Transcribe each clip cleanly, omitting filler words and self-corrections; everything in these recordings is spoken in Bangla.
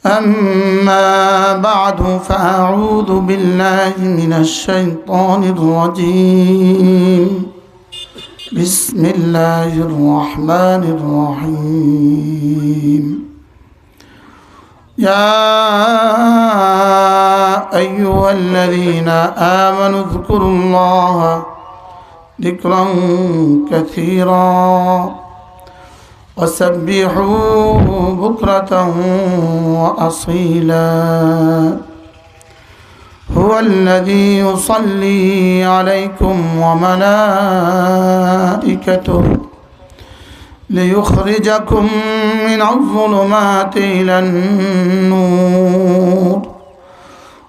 أما بعد فأعوذ بالله من الشيطان الرجيم بسم الله الرحمن الرحيم يا أيها الذين آمنوا اذكروا الله ذكرا كثيرا وسبحوه بكرة وأصيلا هو الذي يصلي عليكم وملائكته ليخرجكم من الظلمات إلى النور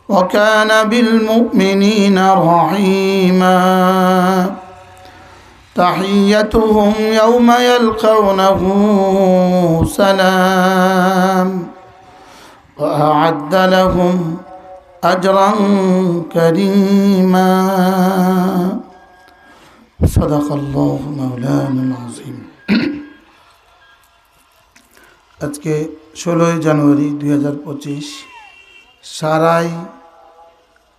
وكان بالمؤمنين رحيما تحيتهم يوم يلقونه سلام وأعد لهم أجرا كريما صدق الله مولانا العظيم আজকে 16 জানুয়ারি 2025 সারাই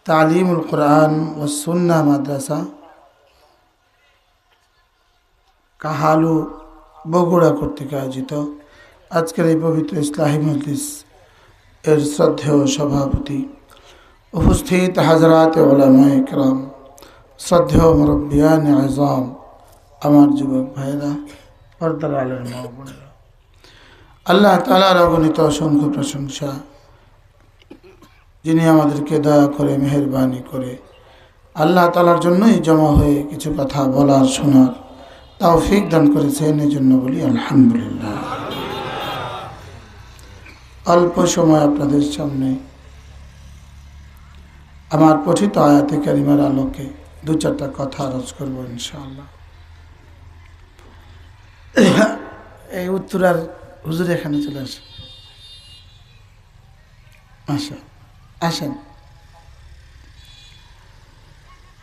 তালিমুল কোরআন ও সুন্নাহ মাদ্রাসা কাহালু বগুড়া কর্তৃক আয়োজিত আজকের এই পবিত্র ইসলাহি মজলিস এর শ্রদ্ধেয় সভাপতি, উপস্থিত হাজরাত উলামায়ে কেরাম, শ্রদ্ধেয় মুরব্বিয়ানে আযম, আমার যুবক ভাইরা, পর্দার আলের মা বোনেরা, আল্লাহ তাআলার অগণিত অসংখ্য প্রশংসা, যিনি আমাদেরকে দয়া করে মেহেরবানি করে আল্লাহ তাআলার জন্যই জমা হয়ে কিছু কথা বলার শোনার তৌফিক দান করেছেন। এই জন্য বলি আলহামদুলিল্লাহ। অল্প সময় আপনাদের সামনে আমার পঠিত আয়াতে কারিমার আলোকে দু চারটা কথা আরজ করবো ইনশাআল্লাহ। এই উত্তরার হুজুর এখানে চলে আসেন, আসেন।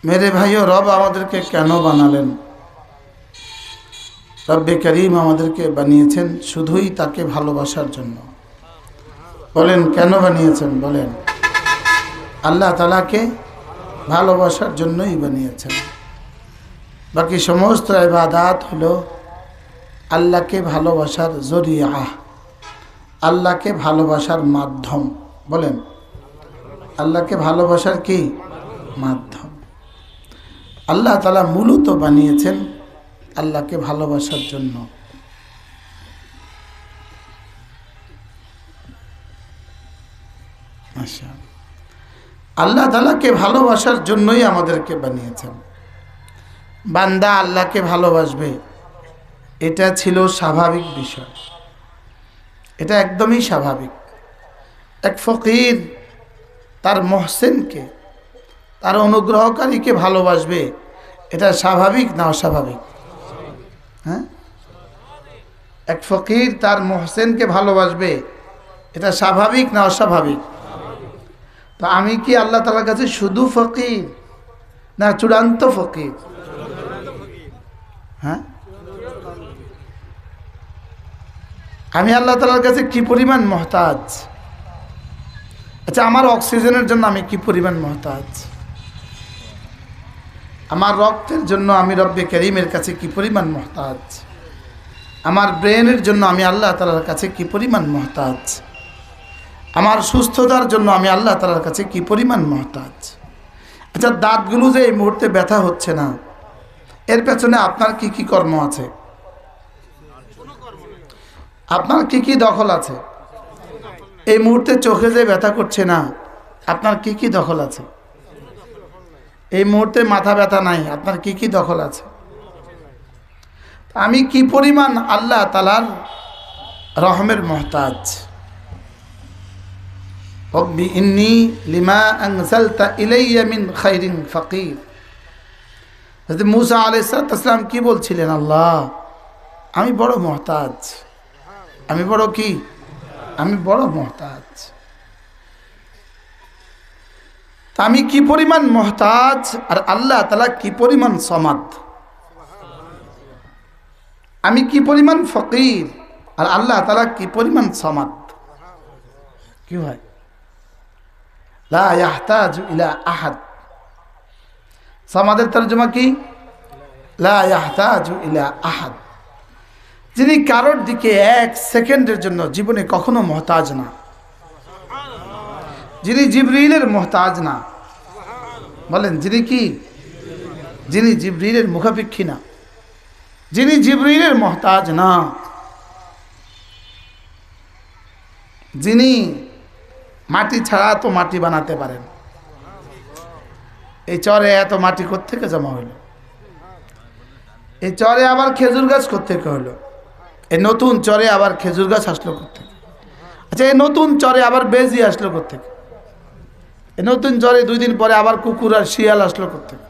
মেরে ভাইও, রব আমাদেরকে কেন বানালেন? রব্বে করিম আমাদেরকে বানিয়েছেন শুধুই তাকে ভালোবাসার জন্য। বলেন কেন বানিয়েছেন? বলেন আল্লাহ তাআলাকে ভালোবাসার জন্যই বানিয়েছেন। বাকি সমস্ত ইবাদত হলো আল্লাহকে ভালোবাসার জরিয়া, আল্লাহকে ভালোবাসার মাধ্যম। বলেন আল্লাহকে ভালোবাসার কি মাধ্যম? আল্লাহ তাআলা মূলত বানিয়েছেন আল্লাহকে ভালোবাসার জন্য। আল্লাহ তাআলাকে ভালোবাসার জন্যই আমাদেরকে বানিয়েছেন। বান্দা আল্লাহকে ভালোবাসবে, এটা ছিল স্বাভাবিক বিষয়, এটা একদমই স্বাভাবিক। এক ফকির তার মহসিনকে, তার অনুগ্রহকারীকে ভালোবাসবে, এটা স্বাভাবিক না অস্বাভাবিক? হ্যাঁ, এক ফকির তার মহসিনকে ভালোবাসবে, এটা স্বাভাবিক না অস্বাভাবিক? তো আমি কি আল্লাহ তাআলার কাছে শুধু ফকির না চূড়ান্ত ফকির? হ্যাঁ, আমি আল্লাহ তাআলার কাছে কি পরিমাণ মুহতাজ? আচ্ছা, আমার অক্সিজেনের জন্য আমি কি পরিমাণ মুহতাজ? আমার রক্তের জন্য আমি রব্বে করিমের কাছে কি পরিমাণ মুহতাজ? আমার ব্রেনের জন্য আমি আল্লাহ তাআলার কাছে কি পরিমাণ মুহতাজ? আমার সুস্থতার জন্য আমি আল্লাহ তাআলার কাছে কি পরিমাণ মুহতাজ? আচ্ছা, দাঁতগুলো যে এই মুহূর্তে ব্যথা হচ্ছে না, এর পেছনে আপনার কি কি কর্ম আছে? আপনার কি কি দখল আছে? এই মুহূর্তে চোখে যে ব্যথা করছে না, আপনার কি কি দখল আছে? এই মুহূর্তে মাথা ব্যথা নাই, আপনার কি কি দখল আছে? আমি কি পরিমাণ আল্লাহ তাআলার রহমের মুহতাজ? রব্বি ইন্নী লিমা আনজালতা ইলাইয়া মিন খাইরিন ফাকির। হযরত মূসা আলাইহিস সালাম কি বলছিলেন? আল্লাহ, আমি বড় মুহতাজ, আমি বড় কি? আমি বড় মুহতাজ। আমি কি পরিমাণ মুহতাজ আর আল্লাহ তাআলা কি পরিমাণ সমাদ। আমি কি পরিমাণ ফকির আর আল্লাহ তাআলা কি পরিমাণ সমাদ। কি হয়? লা ইয়াহতাজু ইলা আহাদ। আমাদের তরজমা কি? লা ইয়াহতাজু ইলা আহাদ, যিনি কারোর দিকে এক সেকেন্ডের জন্য জীবনে কখনো মহতাজ না, যিনি জিবরিলের মহতাজ না। বলেন যিনি কি? যিনি জিবরিলের মুখাপেক্ষী না, যিনি জিবরিলের মহতাজ না, যিনি মাটি ছাড়া তো মাটি বানাতে পারেন। এই চরে এত মাটি কোত্থেকে জমা হইলো? এই চরে আবার খেজুর গাছ কোত্থেকে হইলো? এই নতুন চরে আবার খেজুর গাছ আসলো কোত্থেকে? আচ্ছা, এই নতুন চরে আবার বেজি আসলো কোত্থেকে? এই নতুন চরে 2 দিন পরে আবার কুকুর আর শিয়াল আসলো কোত্থেকে?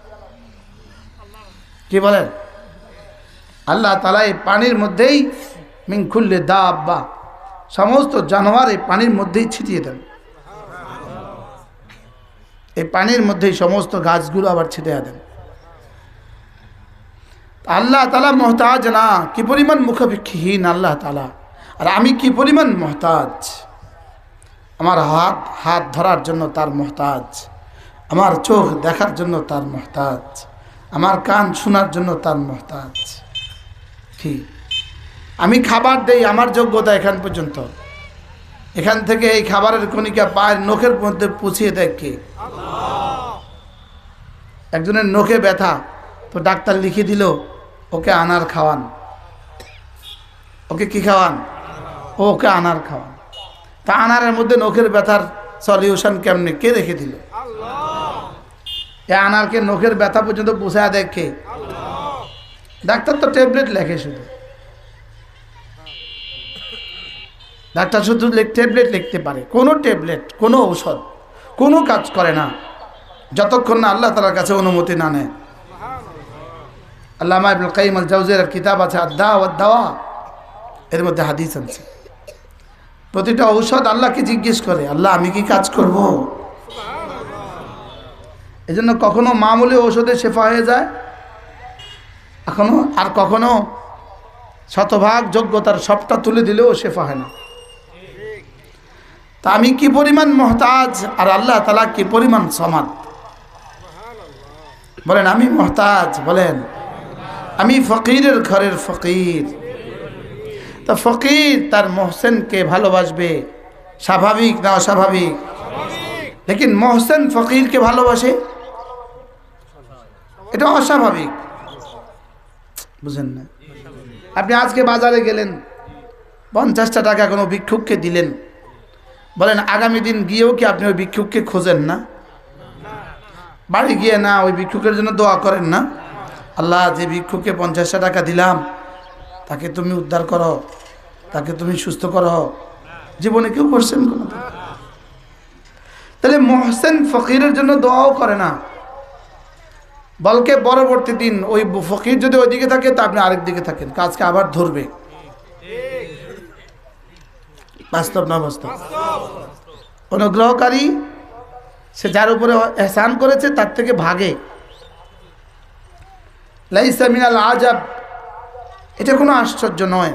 কি বলেন? আল্লাহ তাআলা এই পানির মধ্যেই মিন কুল্লি দাব্বা, সমস্ত জানোয়ার এই পানির মধ্যেই ছিটিয়ে দেন। এই পানির মধ্যেই সমস্ত গাছগুলো আবার ছিটিয়ে দেন। আল্লাহ তাআলা মুহতাজ না, কি পরিমাণ মুখাপেক্ষীহীন আল্লাহ তাআলা। আর আমি কি পরিমাণ মুহতাজ। আমার হাত ধরার জন্য তার মুহতাজ, আমার চোখ দেখার জন্য তার মুহতাজ, আমার কান শোনার জন্য তার মুহতাজ। কি আমি খাবার দেই, আমার যোগ্যতা এখান পর্যন্ত। এখান থেকে এই খাবারের কণিকা পায়ের নখের মধ্যে পুছিয়ে দেয় কে? একজনের নখে ব্যথা, তো ডাক্তার লিখে দিল ওকে আনার খাওয়ান। ওকে কি খাওয়ান? ওকে আনার খাওয়ান। তা আনারের মধ্যে নখের ব্যথার সলিউশন কেমনে? কে রেখে দিল? এ আনারকে নখের ব্যথা পর্যন্ত পুষায় দেয় কে? ডাক্তার তো ট্যাবলেট লেখে শুধু। ডাক্তার শুধু ট্যাবলেট লিখতে পারে। কোনো ট্যাবলেট, কোনো ঔষধ কোনো কাজ করে না যতক্ষণ না আল্লাহ তাআলার কাছে অনুমতি না নেয়। আল্লামা ইবনুল কাইয়িম আল জাওজিয়ার কিতাব আছে আদ-দা ওয়াদ দাওয়া, এর মধ্যে হাদিস আছে। প্রতিটা ঔষধ আল্লাহকে জিজ্ঞেস করে, আল্লাহ আমি কি কাজ করব? এজন্য কখনো মামুলি ঔষধে শেফা হয়ে যায়, এখনো আর কখনো শতভাগ যোগ্যতার সবটা তুলে দিলেও শেফা হয় না। তা আমি কি পরিমাণ মুহতাজ আর আল্লাহ তাআলা কি পরিমাণ সমাদ। বলেন আমি মুহতাজ, বলেন আমি ফকিরের ঘরের ফকির। তা ফকির তার মহসেনকে ভালোবাসবে, স্বাভাবিক না অস্বাভাবিক? লেকিন মহসেন ফকিরকে ভালোবাসে, এটা অস্বাভাবিক। বুঝেন না? আপনি আজকে বাজারে গেলেন, 50টা টাকা কোনো ভিক্ষুককে দিলেন, বলেন আগামী দিন গিয়েও কি আপনি ওই ভিক্ষুককে খোঁজেন না? বাড়ি গিয়ে না ওই ভিক্ষুকের জন্য দোয়া করেন না? আল্লাহ যে ভিক্ষুককে 50টা টাকা দিলাম তাকে তুমি উদ্ধার করো, তাকে তুমি সুস্থ করো। জীবনে কেউ করছেন কোনো? তাহলে মহসেন ফকিরের জন্য দোয়াও করে না, বলকে পরবর্তী দিন ওই ফকির যদি ওইদিকে থাকে তা আপনি আরেক দিকে থাকেন, কাজকে আবার ধরবে। বাস্তব না বাস্তব? অনুগ্রহকারী সে যার উপরে এহসান করেছে তার থেকে ভাগে। লাইসা মিনাল আজাব, এটা কোনো আশ্চর্য নয়।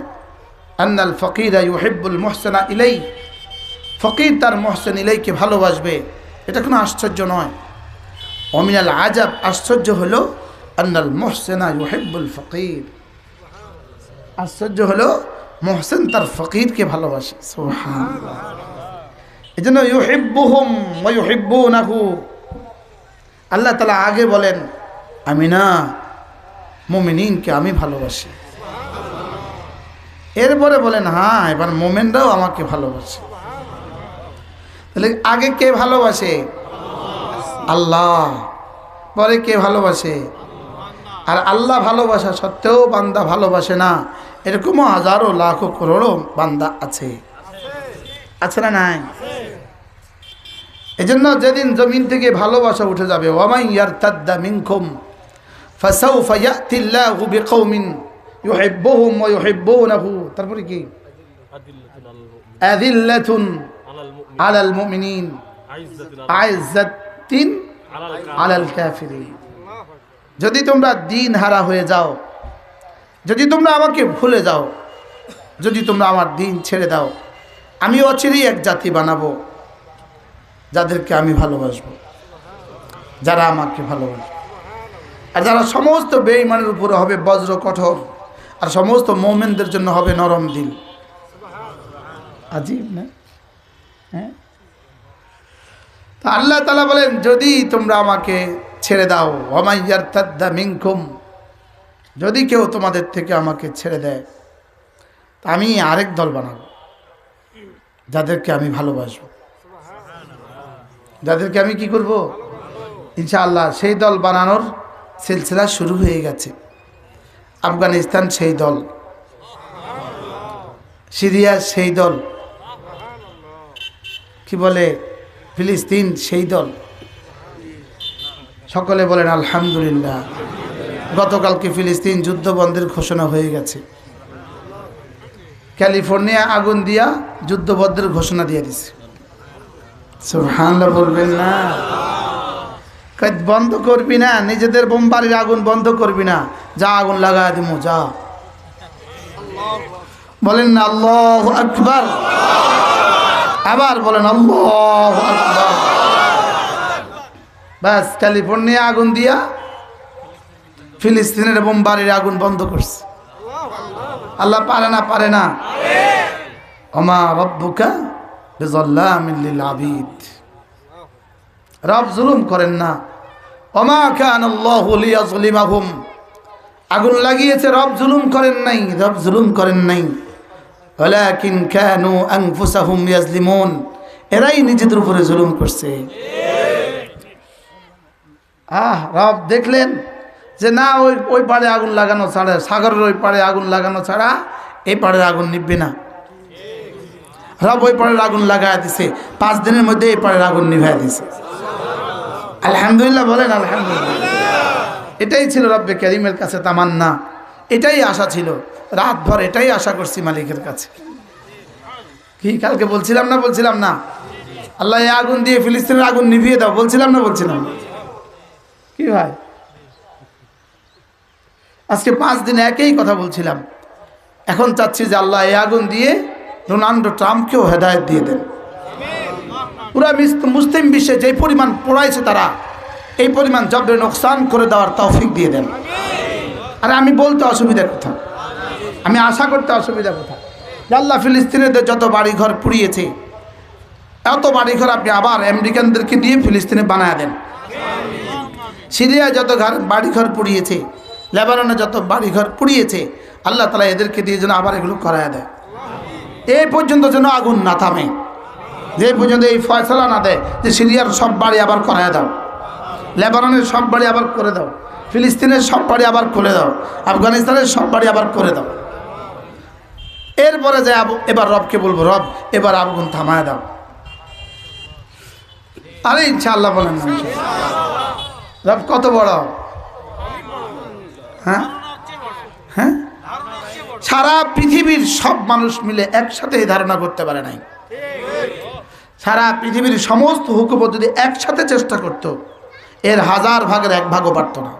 আন্নাল ফকিরা ইউহিব্বুল মুহসিনা ইলাই, ফকির তার মুহসিন ইলাইকে ভালোবাসবে, এটা কোনো আশ্চর্য নয়। ওমিনাল আজাব, আশ্চর্য হলো আন্নাল মুহসিনা ইউহিব্বুল ফকির, আশ্চর্য হলো মুহসিন তার ফকিরকে ভালোবাসে। সুবহানাল্লাহ। এজন্য ইউহিব্বুহুম ওয়া ইউহিব্বুনাহু, আল্লাহ তাআলা আগে বলেন আমি না মুমিনিনকে আমি ভালোবাসি, এরপরে বলেন হ্যাঁ এবার মোমেনরাও আমাকে ভালোবাসে। তাহলে আগে কে ভালোবাসে? আল্লাহ। পরে কে ভালোবাসে? আর আল্লাহ ভালোবাসা সত্ত্বেও বান্দা ভালোবাসে না, এরকমও হাজারো লাখো করোড়ো বান্দা আছে, আছে না নাই? এজন্য যেদিন জমিন থেকে ভালোবাসা উঠে যাবে, ওয়ামান ইয়ারতাদ্দা মিনকুম ফাসাউফা ইয়াতিল্লাহু বিকওমিন ইউহিব্বুহুম ওয়া ইউহিব্বুনাহু। তারপরে কি? আযিল্লাতুন আলাল মুমিনিন আইজ্জাতিন আলাল কাফিরিন। যদি তোমরা দিন হারা হয়ে যাও, যদি তোমরা আমাকে ভুলে যাও, যদি তোমরা আমার দিন ছেড়ে দাও, আমি অচিরেই এক জাতি বানাবো যাদেরকে আমি ভালোবাসবো, যারা আমাকে ভালোবাসবে। আর যারা সমস্ত বেঈমানের উপরে হবে বজ্র কঠোর, আর সমস্ত মুমিনদের জন্য হবে নরম দিল। আজীব না? হ্যাঁ, তা আল্লাহ তাআলা বলেন, যদি তোমরা আমাকে ছেড়ে দাও, ওয়ামাই ইয়ারতাদ্দা মিনকুম, যদি কেউ তোমাদের থেকে আমাকে ছেড়ে দেয়, আমি আরেক দল বানাবো, যাদেরকে আমি ভালোবাসবো, যাদেরকে আমি কি করব, ইনশাআল্লাহ। সেই দল বানানোর সিলসিলা শুরু হয়ে গেছে। আফগানিস্তান সেই দল, সিরিয়া সেই দল, কি বলে ফিলিস্তিন সেই দল। সকলে বলেন আলহামদুলিল্লাহ। গতকালকে ফিলিস্তিন যুদ্ধ বন্ধের ঘোষণা হয়ে গেছে। ক্যালিফোর্নিয়া আগুন দিয়া যুদ্ধ বন্ধের ঘোষণা দিয়ে দিছে। সুবহানাল্লাহ বলবেন না? বন্ধ করবি না, নিজেদের বোমবাড়ির আগুন বন্ধ করবি না, যা আগুন লাগায় দিমু, যা। বলেন না আল্লাহু আকবার? আবার বলেন আল্লাহু আকবার। বাস, ক্যালিফোর্নিয়া আগুন দিয়া ফিলিস্তিনের বোমবাড়ির আগুন বন্ধ করছে। আল্লাহ পারে না? পারে না? ওমা রব্বুকা বিযাল্লামিন লিল আবিদ। রব জুলুম করেন না। ওমা কানাল্লাহু লিয়াযলিমাহুম, আগুন লাগিয়েছে, রব জুলুম করেন নাই, রব জুলুম করেন নাই। ওয়ালাকিন কানু আনফুসাহুম ইয়াজলিমুন, এরাই নিজেদের উপরে জুলুম করছে। রব দেখলেন যে না, ওই পাড়ে আগুন লাগানো ছাড়া, সাগরের ওই পাড়ে আগুন লাগানো ছাড়া এই পাড়ে আগুন নিববে না। রব ওই পাড়ের আগুন লাগায় দিছে, 5 দিনের মধ্যে এই পাড়ের আগুন নিভাই দিছে। আলহামদুলিল্লাহ বলেন আলহামদুলিল্লাহ। এটাই ছিল রব্বে কারীমের কাছে তামান্না, এটাই আশা ছিল। রাত ভর এটাই আশা করছি মালিকের কাছে। কি কালকে বলছিলাম না? আল্লাহ এই আগুন দিয়ে ফিলিস্তিনের আগুন নিভিয়ে দাও, বলছিলাম না? কি ভাই, আজকে 5 দিন একই কথা বলছিলাম। এখন চাচ্ছি যে আল্লাহ এই আগুন দিয়ে ডোনাল্ড ট্রাম্পকেও হেদায়েত দিয়ে দেন। পুরা মুসলিম বিশ্বে যে পরিমাণ পড়াইছে তারা, এই পরিমাণ জবরে নোকসান করে দেওয়ার তৌফিক দিয়ে দেন। আর আমি বলতে অসুবিধা কোথা, আমি আশা করতে অসুবিধা কোথা? আল্লাহ ফিলিস্তিনের যত বাড়িঘর পুড়িয়েছে, এত বাড়িঘর আপনি আবার আমেরিকানদেরকে দিয়ে ফিলিস্তিনে বানায় দেন। সিরিয়ায় যত বাড়িঘর পুড়িয়েছে, লেবাননে যত বাড়িঘর পুড়িয়েছে, আল্লাহ তাআলা এদেরকে দিয়ে যেন আবার এগুলো করায় দেয়। এই পর্যন্ত যেন আগুন না থামে, যে পর্যন্ত এই ফয়সালা না দেয় যে সিরিয়ার সব বাড়ি আবার করায় দাও, লেবাননের সব বাড়ি আবার করে দাও, ফিলিস্তিনের সব বাড়ি আবার করে দাও, আফগানিস্তানের সব বাড়ি আবার করে দাও। এরপরে যে এবার রবকে বলবো, রব এবার আগুন থামায় দাও। আরে ইনশাআল্লাহ বলেন না? রব কত বড়! হ্যাঁ, সারা পৃথিবীর সব মানুষ মিলে একসাথে এই ধারণা করতে পারে নাই। সারা পৃথিবীর সমস্ত হুকুমত যদি একসাথে চেষ্টা করত, এর 1000 ভাগের 1 ভাগও পারত না,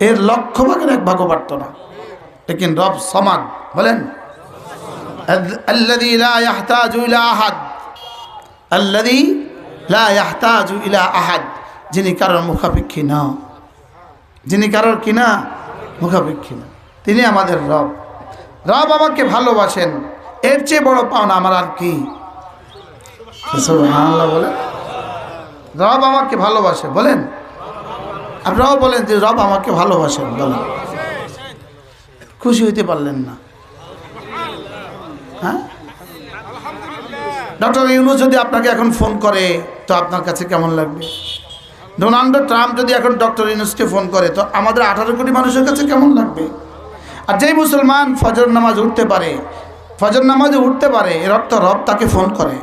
এর 1,00,000 ভাগের 1 ভাগও পারত না। লেকিন রব সমান, বলেন আল্লাযী লা ইয়াহতাজু ইলা আহাদ, আল্লাযী লা ইয়াহতাজু ইলা আহাদ, যিনি কারোর মুখাপেক্ষী না, যিনি কারোর কি না, মুখাপেক্ষী না, তিনি আমাদের রব। রব আমাকে ভালোবাসেন, এর চেয়ে বড় পাওনা আমার আর কি? সুবহানাল্লাহ বলেন। রব আমাকে ভালোবাসে, বলেন। আপনারাও বলেন যে রব আমাকে ভালোবাসেন, বলেন। খুশি হইতে পারলেন না? হ্যাঁ, ডক্টর ইউনূস যদি আপনাকে এখন ফোন করে তো আপনার কাছে কেমন লাগবে? ডোনাল্ড ট্রাম্প যদি এখন ডক্টর ইউনূসকে ফোন করে তো আমাদের 18 কোটি মানুষের কাছে কেমন লাগবে? আর যেই মুসলমান ফজর নামাজ উঠতে পারে, ফজর নামাজে উঠতে পারে, এর অর্থ রব তাকে ফোন করে।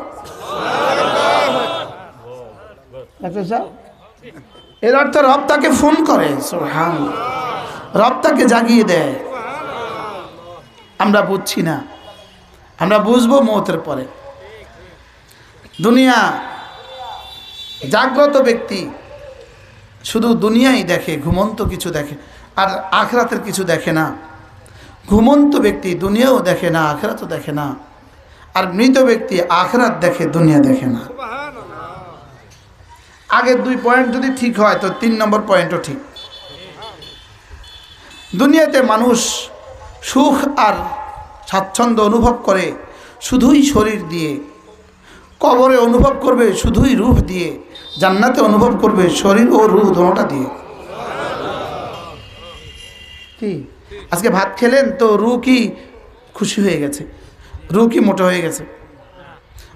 এর অর্থ রব তাকে ফোন করে। সুবহানাল্লাহ, রব তাকে জাগিয়ে দেয়। আমরা বুঝছি না, আমরা বুঝবো মওতের পরে। দুনিয়া, জাগ্রত ব্যক্তি শুধু দুনিয়াই দেখে, ঘুমন্ত কিছু দেখে, আর আখিরাতের কিছু দেখে না। ঘুমন্ত ব্যক্তি দুনিয়াও দেখে না, আখিরাতও দেখে না। আর মৃত ব্যক্তি আখিরাত দেখে, দুনিয়া দেখে না। আগের 2 পয়েন্ট যদি ঠিক হয় তো 3 নম্বর পয়েন্টও ঠিক। দুনিয়াতে মানুষ সুখ আর স্বাচ্ছন্দ্য অনুভব করে শুধুই শরীর দিয়ে, কবরে অনুভব করবে শুধুই রূহ দিয়ে, জান্নাতে অনুভব করবে শরীর ও রূহ দুটোটা দিয়ে। কি আজকে ভাত খেলেন তো রূহ কি খুশি হয়ে গেছে? রূহ কি মোটা হয়ে গেছে?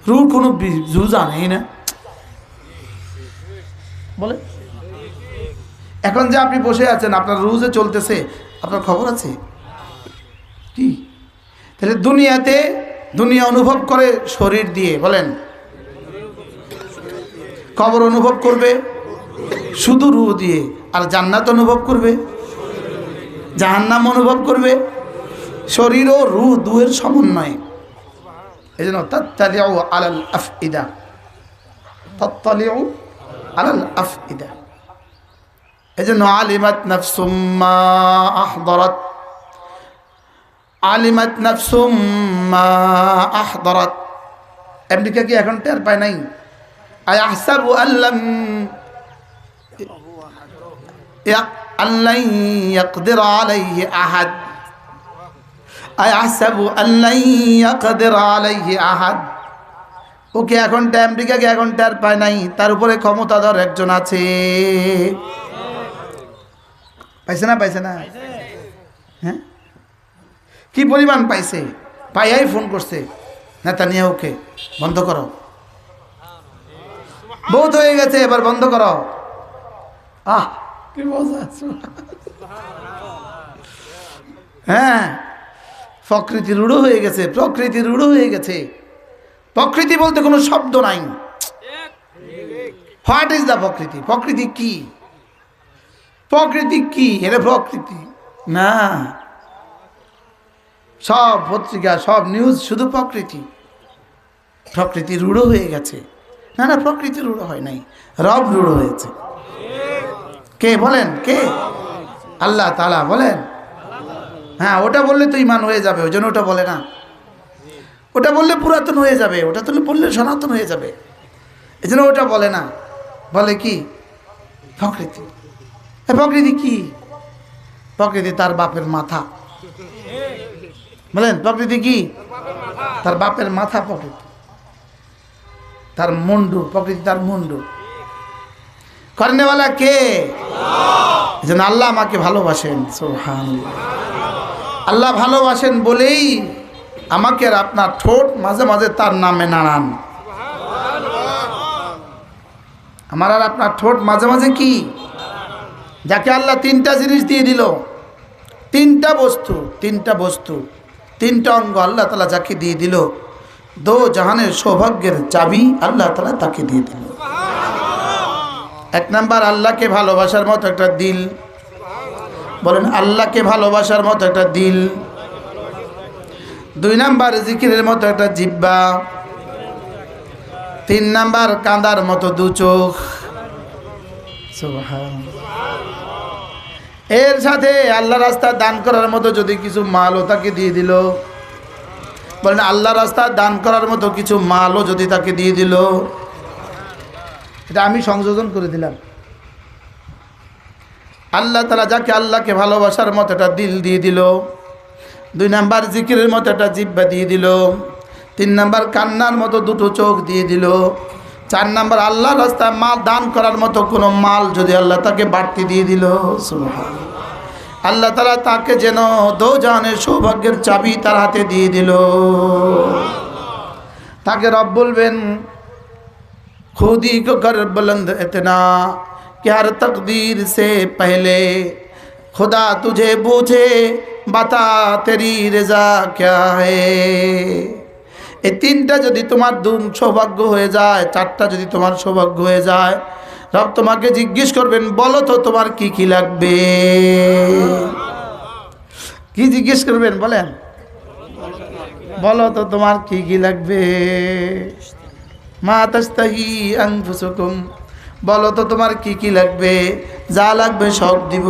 রূহ কোনো জুজা নেই না বলে। এখন যে আপনি বসে আছেন, আপনার রূহ যে চলতেছে, আপনার খবর আছে কি? তাহলে দুনিয়াতে দুনিয়া অনুভব করে শরীর দিয়ে, বলেন। কবর অনুভব করবে শুধু রূহ দিয়ে, আর জান্নাত অনুভব করবে, জাহান্নাম অনুভব করবে শরীর ও রূহ দুয়ের সমন্বয়ে। এই জন্য তাত্তালিউ আলাল আফইদা, তাত্তালিউ আলাল আফইদা। এই জন্য আলিমাত নাফসুম মা আহদারাত, আলিমাত নাফসুম মা আহদারাত। আমেরিকা কি এখন টের পায় নাই? আয়াহসাবু আল্লাম আল্লান ইয়াকদির আলাইহি আহাদ, আয়াহসাবু আল্লান ইয়াকদির আলাইহি আহাদ। ওকে এখন আমেরিকাকে এখন টের পায় নাই, তার উপরে ক্ষমতাধর একজন আছে। পাইছে না? পাইছে না? হ্যাঁ, কি পরিমাণ পাইছে? পাইয়াই ফোন করছে নেতানিয়াহুকে, বন্ধ করো, বহুত হয়ে গেছে, এবার বন্ধ করো। কি মজা! হ্যাঁ, প্রকৃতি রূঢ় হয়ে গেছে, প্রকৃতি রূঢ় হয়ে গেছে। প্রকৃতি বলতে কোনো শব্দ নাই। হোয়াট ইজ দ্য প্রকৃতি? প্রকৃতি কি? প্রকৃতি কি? এটা প্রকৃতি না। সব পত্রিকা, সব নিউজ শুধু প্রকৃতি। প্রকৃতি রূঢ় হয়ে গেছে। না না, প্রকৃতি রূঢ় হয় নাই, রব রূঢ় হয়েছে। কে বলেন? কে? আল্লাহ তাআলা বলেন। হ্যাঁ, ওটা বললে তো ঈমান হয়ে যাবে, ওই জন্য ওটা বলে না। ওটা বললে পুরাতন হয়ে যাবে, ওটা তো বললে সনাতন হয়ে যাবে, এই জন্য ওটা বলে না। বলে কি? প্রকৃতি। প্রকৃতি কি? প্রকৃতি তার বাপের মাথা। বলেন, প্রকৃতি কি? তার বাপের মাথা প্রকৃতি, তার মুন্ডু প্রকৃতি, তার মুন্ডু। করনেওয়ালা কে? যেন আল্লাহ আমাকে ভালোবাসেন। সুবহানাল্লাহ। আল্লাহ ভালোবাসেন বলেই আমাকে আর আপনার ঠোঁট মাঝে মাঝে তার নামে নাড়ান। আমার আর আপনার ঠোঁট মাঝে মাঝে কি? যাকে আল্লাহ 3টা জিনিস দিয়ে দিল, 3টা বস্তু, 3টা বস্তু, 3টা অঙ্গ আল্লাহ তাআলা যাকে দিয়ে দিল, 2 জাহানের সৌভাগ্যের চাবি আল্লাহ তাআলা তাকে দিয়ে দিল। 1 নাম্বার, আল্লাহকে ভালোবাসার মতো একটা দিল। বলেন, আল্লাহকে ভালোবাসার মতো একটা দিল। 2 নাম্বার, জিকিরের মতো একটা জিহ্বা। 3 নাম্বার, কাঁদার মতো 2 চোখ। সুবহানাল্লাহ। এর সাথে আল্লাহ রাস্তা দান করার মতো যদি কিছু মালও তাকে দিয়ে দিল, বলেন আল্লাহ রাস্তা দান করার মতো কিছু মালও যদি তাকে দিয়ে দিল, এটা আমি সংযোজন করে দিলাম। আল্লাহ তাআলা যাকে আল্লাহকে ভালোবাসার মতো একটা দিল দিয়ে দিল, 2 নাম্বার জিকিরের মতো একটা জিহ্বা দিয়ে দিল, 3 নাম্বার কান্নার মতো 2টো চোখ দিয়ে দিল, 4 নাম্বার আল্লাহর রাস্তায় মাল দান করার মতো কোনো মাল যদি আল্লাহ তাকে বাড়তি দিয়ে দিল, সুবহানাল্লাহ, আল্লাহ তাআলা তাকে যেন 2 জাহানের সৌভাগ্যের চাবি তার হাতে দিয়ে দিল। তাকে রব বলবেন, खुदी को कर बुलंद इतना कि हर तकदीर से पहले खुदा तुझे पूछे बता तेरी रजा क्या है। এই 3টা যদি তোমার সৌভাগ্য হয়ে যায়, 4টা যদি তোমার সৌভাগ্য হয়ে যায়, রব তোমাকে জিজ্ঞেস করবেন, বলো তো তোমার কি কি লাগবে। কি জিজ্ঞেস করবেন? বলেন, বলো তো তোমার কি কি লাগবে। মা তাস্তাহি আনফুসুকুম, বলো তো তোমার কি কি লাগবে। যা লাগবে সব দিব।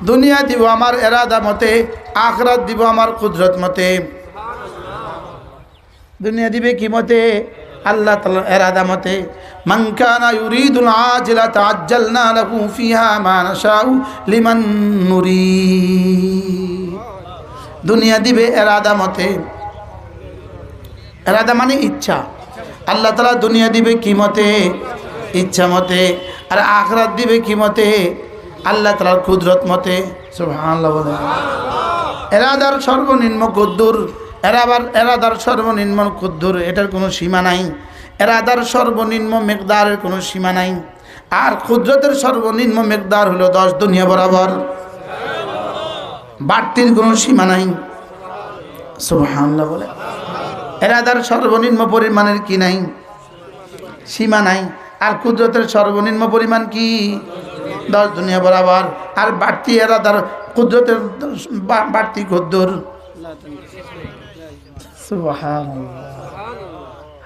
দুনিয়া দিব আমার এরাদা মতে, আখিরাত দিব আমার কুদরত মতে। দুনিয়া দিবে কি মতে? আল্লাহ তাআলার ইরাদা মতে মান কানা ইউরিদুল আজিলাতা আজ্জালনা লাহু ফিহা মা নাশাউ লিমান নুরিদ। দুনিয়া দিবে ইরাদা মতে, ইরাদা মানে ইচ্ছা। আল্লাহ তাআলা দুনিয়া দিবে কি মতে? ইচ্ছা মতে। আর আখিরাত দিবে কি মতে? আল্লাহ তাআলার কুদরত মতে। সুবহানাল্লাহ বলেন। ইরাদার সর্বনিম্ন কদ্দুর, এরাদার সর্বনিম্ন কদ্দুর, এটার কোনো সীমা নাই। এরাদার সর্বনিম্ন মিকদারের কোনো সীমা নাই। আর কুদরতের সর্বনিম্ন মিকদার হলো 10 দুনিয়া বরাবর, বাড়তির কোনো সীমা নাই। সুবহানাল্লাহ বলে। এরাদার সর্বনিম্ন পরিমাণের কি নাই? সীমা নাই। আর কুদরতের সর্বনিম্ন পরিমাণ কি? 10 দুনিয়া বরাবর। আর বাড়তি এরাদার কুদরতের বাড়তি কদ্দুর।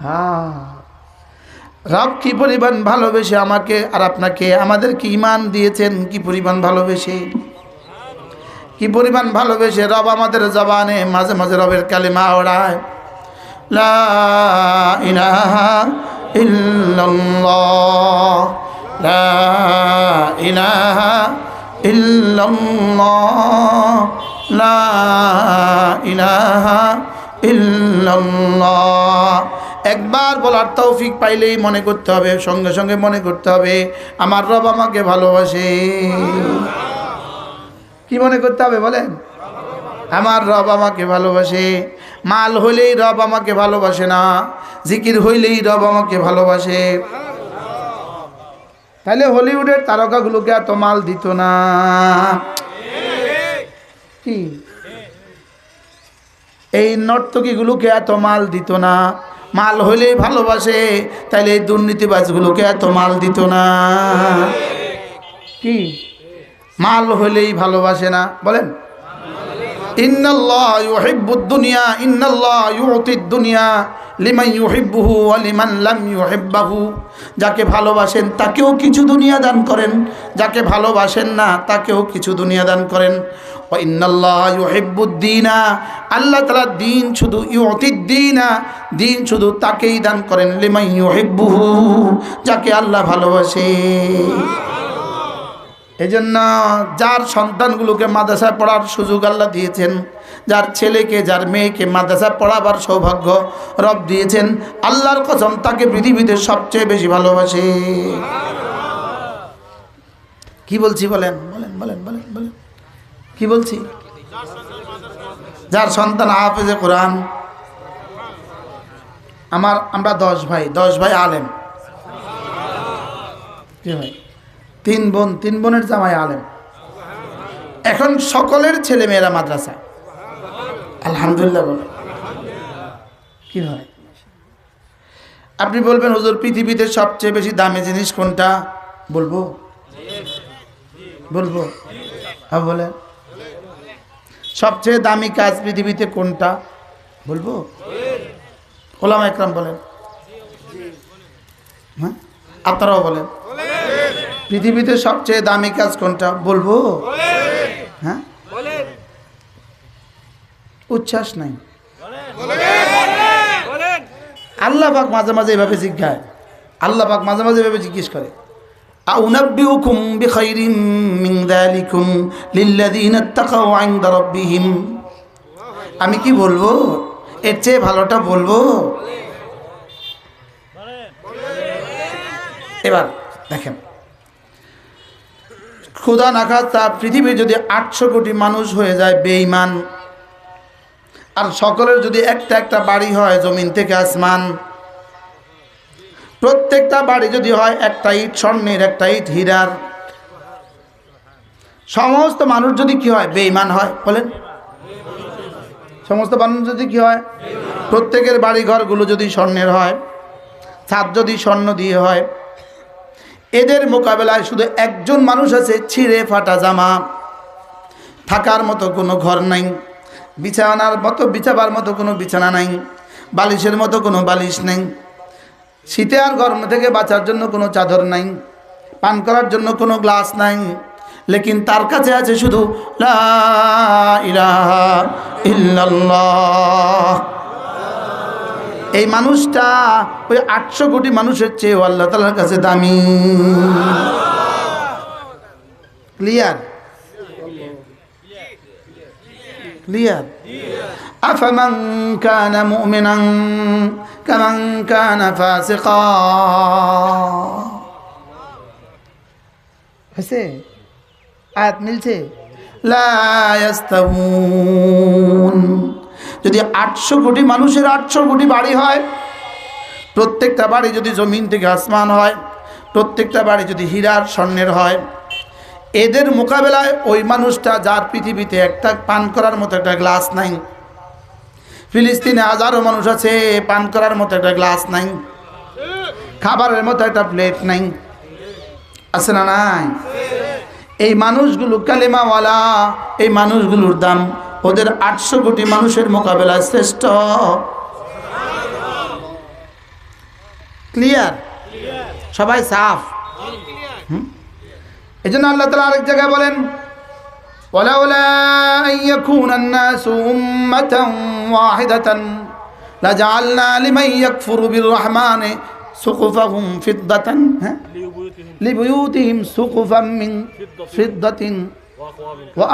হ্যাঁ, রব কি পরিমাণ ভালোবেসে আমাকে আর আপনাকে, আমাদেরকে ঈমান দিয়েছেন কি পরিমাণ ভালোবেসে, কি পরিমাণ ভালোবেসে রব আমাদের জবানে মাঝে মাঝে রবের কালিমা ওড়ায়, লা ইলাহা ইল্লাল্লাহ, লা ইলাহা ইল্লাল্লাহ, লা ইলাহা ইল্লাল্লাহ। একবার বলার তৌফিক পাইলেই মনে করতে হবে, সঙ্গে সঙ্গে মনে করতে হবে আমার রব আমাকে ভালোবাসে। কি মনে করতে হবে বলেন? আমার রব আমাকে ভালোবাসে। মাল হইলেই রব আমাকে ভালোবাসে না, জিকির হইলেই রব আমাকে ভালোবাসে। তাহলে হলিউডের তারকাগুলোকে এত মাল দিত না। কি এই নর্তকীগুলোকে এত মাল দিত না। মাল হইলেই ভালোবাসে, তাইলে এই দুর্নীতিবাজগুলোকে এত মাল দিত না। কি মাল হইলেই ভালোবাসে না বলেন? ইন্নাল্লাহ ইউহিব্বুদ দুনিয়া, ইন্নাল্লাহ ইউতিদ দুনিয়া লিমান ইউহিব্বুহু ওয়া লিমান লাম ইউহিব্বাহু। যাকে ভালোবাসেন তাকেও কিছু দুনিয়া দান করেন, যাকে ভালোবাসেন না তাকেও কিছু দুনিয়া দান করেন। ওয়া ইন্নাল্লাহ ইউহিব্বুদ দীনা, আল্লাহ তাআলা দ্বীন শুধু ইউতিদ দীনা, দ্বীন শুধু তাকেই দান করেন লিমান ইউহিব্বুহু, যাকে আল্লাহ ভালোবাসে। এজন্য যার সন্তানগুলোকে মাদ্রাসায় পড়ার সুযোগ আল্লাহ দিয়েছেন, যার ছেলেকে যার মেয়েকে মাদ্রাসায় পড়াবার সৌভাগ্য রব দিয়েছেন, আল্লাহর কসম তাকে পৃথিবীতে সবচেয়ে বেশি ভালোবাসে। কি বলছি বলেন? বলেন বলেন বলেন বলেন কি বলছি? যার সন্তান হাফেজে কোরআন। আমরা 10 ভাই আলেম। কি ভাই? 3 বোন, 3 বোনের জামাই আলেম। এখন সকলের ছেলে মেয়েরা মাদ্রাসা। আলহামদুলিল্লাহ বলে। কি হয়? আপনি বলবেন হুজুর পৃথিবীতে সবচেয়ে বেশি দামি জিনিস কোনটা? বলবো হ্যাঁ বলেন। সবচেয়ে দামি কাজ পৃথিবীতে কোনটা? বলবো। ওলামা একরাম বলেন, হ্যাঁ আপনারাও বলেন। পৃথিবীতে সবচেয়ে দামি কাজ কোনটা? বলবো। হ্যাঁ উচ্ছ্বাস নাই। আল্লাহ পাক মাঝে মাঝে এভাবে জিজ্ঞাসা, আল্লাহ পাক মাঝে মাঝে এভাবে জিজ্ঞেস করে, আউনাব্বিউকুম বিখাইরিম মিন যালিকুম লিল্লাযীনা ইত্তাকাউ ইনদা রাব্বিহিম। আমি কি বলবো? এর চেয়ে ভালোটা বলবো? এবার দেখেন, খোদা না খাস্তা পৃথিবীর যদি 800 কোটি মানুষ হয়ে যায় বেঈমান, আর সকলের যদি একটা একটা বাড়ি হয় জমিন থেকে আসমান, প্রত্যেকটা বাড়ি যদি হয় একটা ইট স্বর্ণের, একটা ইট হীরার, সমস্ত মানুষ যদি কি হয়? বেঈমান হয়। বলেন সমস্ত মানুষ যদি কি হয়? প্রত্যেকের বাড়ি ঘরগুলো যদি স্বর্ণের হয়, ছাদ যদি স্বর্ণ দিয়ে হয়, এদের মোকাবেলায় শুধু একজন মানুষ আছে, ছিঁড়ে ফাটা জামা, থাকার মতো কোনো ঘর নাই, বিছাবার মতো কোনো বিছানা নাই, বালিশের মতো কোনো বালিশ নেই, শীতে আর গরম থেকে বাঁচার জন্য কোনো চাদর নাই, পান করার জন্য কোনো গ্লাস নাই, লেকিন তার কাছে আছে শুধু লা ইলাহা ইল্লাল্লাহ। এই মানুষটা ওই 800 কোটি মানুষের চেয়ে আল্লাহ তাআলার কাছে দামি। Clear clear. আফামান কানা মুমিনান কামান কানা ফাসিকা। হয়েছে? আয়াত মিলছে? লা ইয়াস্তাউন। যদি 800 কোটি মানুষের 800 কোটি বাড়ি হয়, প্রত্যেকটা বাড়ি যদি জমিন থেকে আসমান হয়, প্রত্যেকটা বাড়ি যদি হীরার স্বর্ণের হয়, এদের মোকাবেলায় ওই মানুষটা যার পৃথিবীতে একটা পান করার মতো একটা গ্লাস নাই, ফিলিস্তিনে হাজারো মানুষ আছে পান করার মতো একটা গ্লাস নাই, খাবারের মতো একটা প্লেট নাই, আছে না নাই? এই মানুষগুলো কালেমাওয়ালা, এই মানুষগুলোর দাম ওদের 800 কোটি মানুষের মোকাবেলায় শ্রেষ্ঠ। ক্লিয়ার? সবাই সাফ? এই জন্য আল্লাহ তাআলা আরেক জায়গায় বলেন, ওয়ালাউলা আন ইয়াকুনান নাসু উম্মাতান ওয়াহিদাতান লাজআলনা লিমান ইয়াকফুরু বিররহমানি সুকুফাহুম ফিদ্দাতান লিবুয়ুতিহিম সুকুফাম মিন ফিদ্দাতিন ওয়া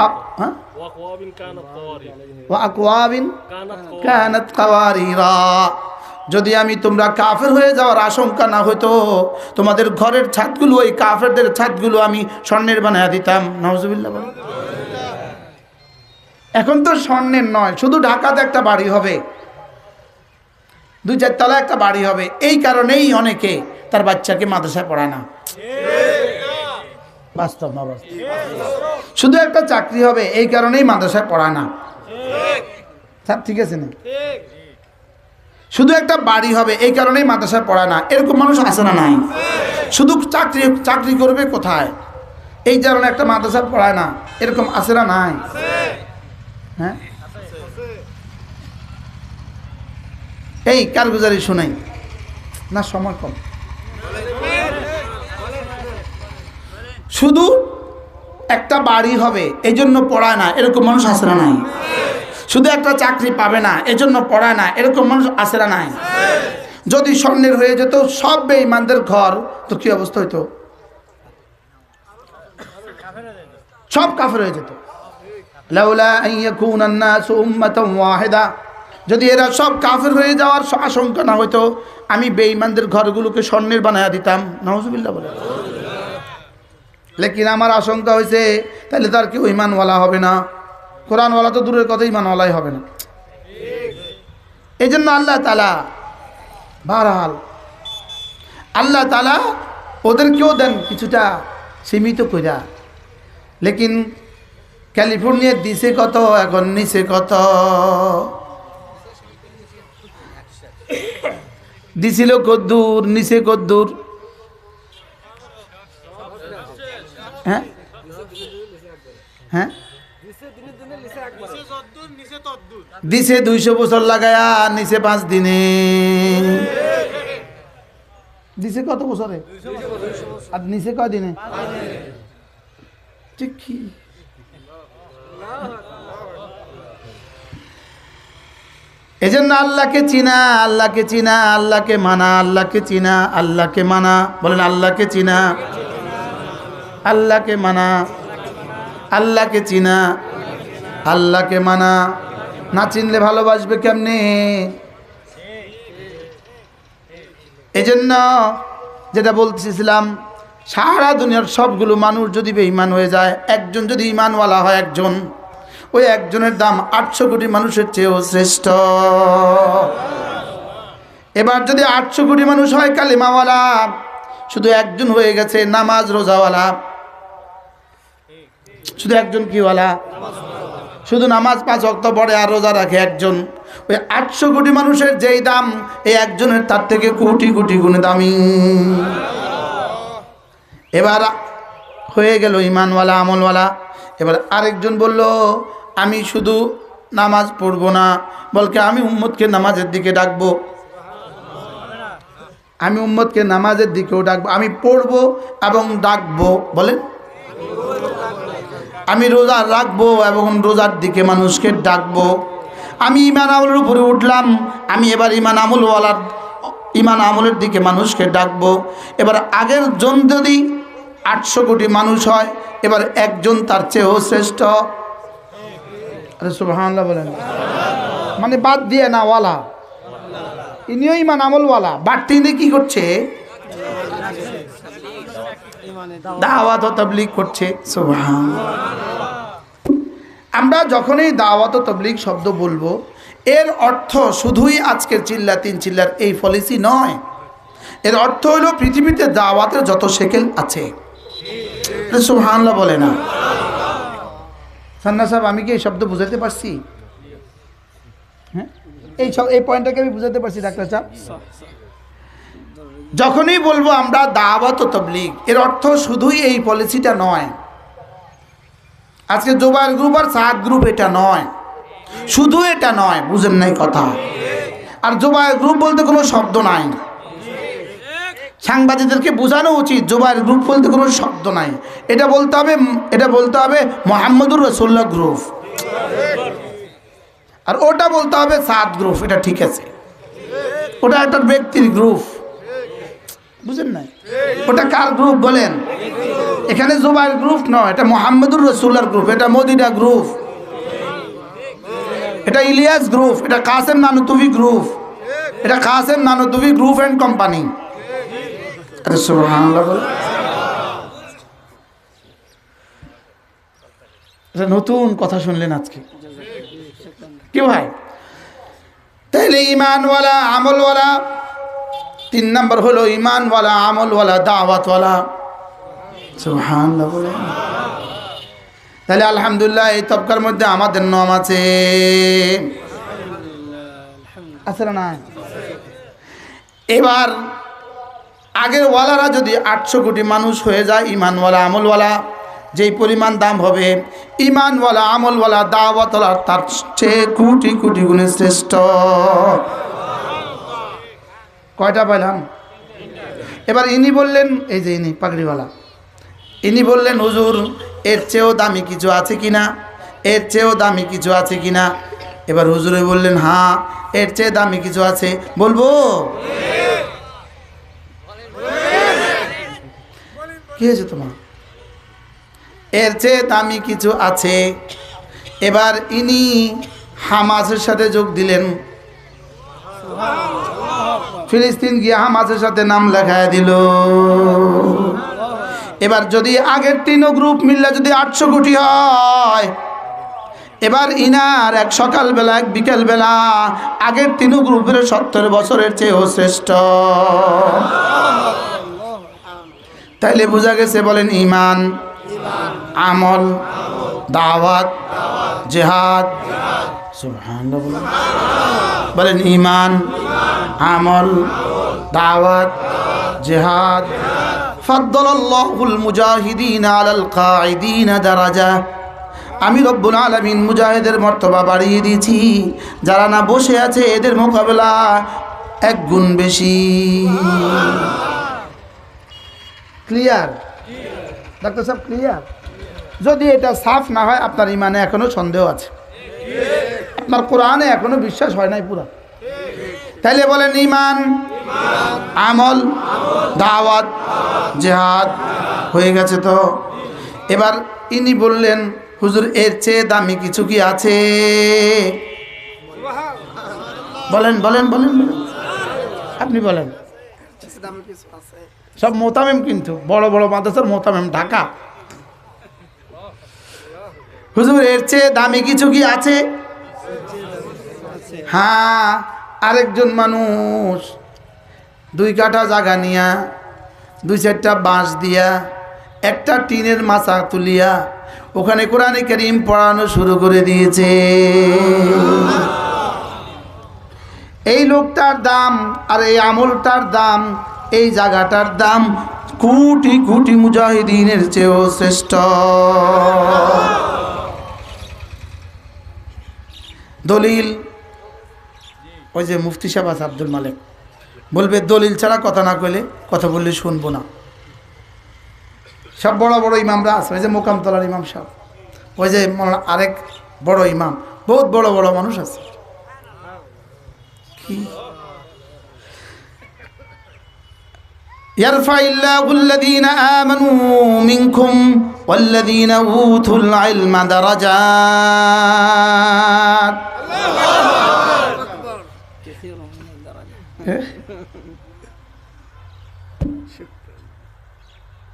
আকওয়াবিন কানাত কাওয়ারিরা। যদি আমি তোমরা কাফের হয়ে যাওয়ার আশঙ্কা না হতো, তোমাদের ঘরের ছাদগুলো, ওই কাফেরদের ছাদগুলো আমি স্বর্ণের বানায় দিতাম। নাউজুবিল্লাহ। এখন তো স্বর্ণের নয়, শুধু ঢাকাতে একটা বাড়ি হবে, 2-4 তলা একটা বাড়ি হবে। এই কারণেই অনেকে তার বাচ্চাকে মাদ্রাসায় পড়ায় না। বাস্তব না বাস্তব? শুধু একটা চাকরি হবে, এই কারণেই মাদ্রাসায় পড়ায় না। ঠিক আছে না? শুধু একটা বাড়ি হবে, এই কারণেই মাদ্রাসায় পড়ায় না। এরকম মানুষ আছে না নাই? শুধু চাকরি করবে কোথায়, এই কারণে একটা মাদ্রাসায় পড়ায় না। এরকম আছে না নাই? হ্যাঁ, এই কারগুজারি শোনাই না, সময় কম। শুধু একটা বাড়ি হবে এই জন্য পড়ায় না, এরকম মানুষ আছে না নাই? শুধু একটা চাকরি পাবে না এজন্য পড়ায় না, এরকম মানুষ আছে না নাই? যদি স্বর্ণের হয়ে যেত সব বেঈমানদের ঘর, তো কি অবস্থা হইতো? সব কাফের হয়ে যেত। লাউলা আন ইয়াকুনান নাসু উম্মাতান ওয়াহিদা, যদি এরা সব কাফের হয়ে যাওয়ার আশঙ্কা না হইতো, আমি বেঈমানদের ঘরগুলোকে স্বর্ণের বানায়া দিতাম। নাউজুবিল্লাহ বলে। লেকিন আমার আশঙ্কা হয়েছে, তাহলে তার কেউ ঈমানওয়ালা হবে না, কোরআনওয়ালা তো দূরের কথা, ঈমানওয়ালাই হবে না। এই জন্য আল্লাহ তাআলা, বহরহাল আল্লাহ তাআলা ওদেরকেও দেন কিছুটা সীমিত কইরা। লেকিন ক্যালিফোর্নিয়া দিছে কত, এখন নিচে কত? দিছিল কদ্দুর, নিচে কদ্দুর? হ্যাঁ হ্যাঁ, দিছে 200 বছর লাগায়া, নিচে 5 দিনে। দিছে কত বছরে আর নিচে কয় দিনে? ঠিক কি? এজন্য আল্লাহকে চিনা, আল্লাহকে চিনা, আল্লাহকে মানা, আল্লাহকে চিনা, আল্লাহকে মানা। বলেন আল্লাহকে চিনা, আল্লাহকে মানা, আল্লাহকে চিনা, আল্লাহকে মানা। না চিনলে ভালোবাসবে কেমনে? এজন্য যেটা বলতেছিলাম, সারা দুনিয়ার সবগুলো মানুষ যদি বেঈমান হয়ে যায়, একজন যদি ঈমানওয়ালা হয়, একজন, ওই একজনের দাম 800 কোটি মানুষের চেয়েও শ্রেষ্ঠ। এবার যদি 800 কোটি মানুষ হয় কালিমাওয়ালা, শুধু একজন হয়ে গেছে নামাজ রোজাওয়ালা, শুধু একজন কিওয়ালা, শুধু নামাজ 5 ওয়াক্ত পড়ে আর রোজা রাখে একজন, ওই 800 কোটি মানুষের যেই দাম, এই একজনের তার থেকে কোটি কোটি গুণে দামি। এবার হয়ে গেল ঈমানওয়ালা, আমলওয়ালা। এবার আরেকজন বলল, আমি শুধু নামাজ পড়বো না, বলকে আমি উম্মতকে নামাজের দিকে ডাকবো, আমি উম্মতকে নামাজের দিকেও ডাকবো, আমি পড়বো এবং ডাকবো। বলেন, আমি রোজা রাখবো এবং রোজার দিকে মানুষকে ডাকবো, আমি ইমান আমলের উপরে উঠলাম, আমি এবার ইমান আমলের দিকে মানুষকে ডাকবো। এবার আগের জন যদি 800 কোটি মানুষ হয়, এবার একজন তার চেয়েও শ্রেষ্ঠ। আরে সুবহানাল্লাহ বলেন। মানে বাদ দিয়ে না ওয়ালা, ইনিও ইমান আমলওয়ালা, বাট তিনি কি করছে? দাওয়াত ও তাবলীগ করছে। সুবহানাল্লাহ। আমরা যখনই দাওয়াত ও তাবলীগ শব্দ বলবো, এর অর্থ শুধুই আজকের চিল্লা 3 চিল্লার এই পলিসি নয়। এর অর্থ হলো পৃথিবীতে দাওয়াতের যত শেকেল আছে। সুবহানাল্লাহ বলে না? সান্না সাহেব, আমি কি এই শব্দ বুঝাতে পারছি? হ্যাঁ, এই পয়েন্টটাকে আমি বুঝাতে পারছি ডাক্তার সাহেব? যখনই বলবো আমরা দাওয়াত ও তাবলীগ, এর অর্থ শুধুই এই পলিসিটা নয়। আজকে জুবাইর গ্রুপ আর সাদ গ্রুপ এটা নয়, শুধু এটা নয়, বুঝেন নাই কথা? আর জুবাইর গ্রুপ বলতে কোনো শব্দ নাই। সাংবাদিকদেরকে বোঝানো উচিত জুবাইর গ্রুপ বলতে কোনো শব্দ নাই। এটা বলতে হবে মুহাম্মদুর রাসূলুল্লাহ গ্রুপ, আর ওটা বলতে হবে সাদ গ্রুপ। এটা ঠিক আছে, ওটা একটা ব্যক্তির গ্রুপ, বুঝেন নাই? ওটা কার গ্রুপ বলেন? এখানে জুবাইর গ্রুপ নয়, এটা মুহাম্মদুর রাসূলুল্লাহর গ্রুপ, এটা মদিনা গ্রুপ, এটা ইলিয়াস গ্রুপ, এটা কাসেম নানুতুবি গ্রুপ, এটা Qasim Nanautavi group and company. আরে সুবহানাল্লাহ বলেন। এটা নতুন কথা শুনলেন আজকে কি ভাই? তাহলে ইমানওয়ালা আমলওয়ালা, 3 নম্বর হলো ইমানওয়ালা আমলওয়ালা দাওয়াতওয়ালা। সুবহানাল্লাহ বলেন। তাহলে আলহামদুলিল্লাহ এই তবকার মধ্যে আমাদের নাম আছে, আছে না? এবার আগের ওয়ালারা যদি 800 কোটি মানুষ হয়ে যায়, ইমানওয়ালা আমলওয়ালা যেই পরিমাণ দাম হবে, ইমানওয়ালা আমলওয়ালা দাওয়াতওয়ালা তার চেয়ে কোটি কোটি গুণে শ্রেষ্ঠ। কয়টা পাইলাম? এবার ইনি বললেন, এই যে ইনি পাগড়িওয়ালা, ইনি বললেন হুজুর এর চেয়েও দামি কিছু আছে কিনা, এর চেয়েও দামি কিছু আছে কিনা? এবার হুজুরে বললেন হ্যাঁ এর চেয়ে দামি কিছু আছে। বলবো? কি হয়েছে তোমার? এর চেয়ে দামি কিছু আছে। এবার ইনি হামাসের সাথে যোগ দিলেন, ফিলিস্তিন গিয়ে হামাসের সাথে নাম লেখায় দিল। এবার যদি আগের 3 গ্রুপ মিললে যদি 800 কোটি হয়, এবার ইনার এক সকালবেলা এক বিকেলবেলা আগের 3 গ্রুপের 70 বছরের চেয়েও শ্রেষ্ঠ। তাইলে বোঝা গেছে, বলেন ইমান, আমল, দাওয়াত, জিহাদ। সুবহানাল্লাহ বলেন। ইমান, আমল, দাওয়াত, জিহাদ। ফাদ্দালাল্লাহুল মুজাহিদিনা আলাল কাঈদিনা দারাজা। আমি রব্বুল আলামিন মুজাহিদের মর্তবা বাড়িয়ে দিয়েছি, যারা না বসে আছে এদের মোকাবেলা 1 গুণ বেশি। ক্লিয়ার ডাক্তার সাহেব? ক্লিয়ার? যদি এটা সাফ না হয়, আপনার ইমানে এখনো সন্দেহ আছে, আপনার কোরআনে এখনো বিশ্বাস হয় নাই পুরা। তাইলে বলেন ইমান, আমল, দাওয়াত, জিহাদ হয়ে গেছে তো? এবার ইনি বললেন হুজুর এর চেয়ে দামি কিছু কি আছে? বলেন বলেন বলেন বলেন, আপনি বলেন। সব মোতামেম, কিন্তু বড় বড় মাদ্রাসার মোতামেম, ঢাকা। হুজুর এর চেয়ে দামি কিছু কি আছে? হ্যাঁ, আরেকজন মানুষ 2 কাঠা জায়গা নিয়া 2-4টা বাঁশ দিয়া একটা টিনের মাচা তুলিয়া ওখানে কোরআনে কারীম পড়ানো শুরু করে দিয়েছে। এই লোকটার দাম আর এই আমলটার দাম, এই জায়গাটার দাম কোটি কোটি মুজাহিদিনের চেয়েও শ্রেষ্ঠ। দলিল, ওই যে মুফতি সাহেব আছে আব্দুল মালিক, বলবে দলিল ছাড়া কথা না কইলে, কথা বললে শুনবো না। সব বড় বড় ইমামরা আছে, ওই যে মোকামতলার ইমাম সাহেব, ওই যে আরেক বড় ইমাম, বহুত বড় বড় মানুষ আছে, কি ইয়ারফাইল্লাহুল্লাযীনা আমানু মিনকুম ওয়াল্লাযীনা উতুল ইলমা দারাজাত।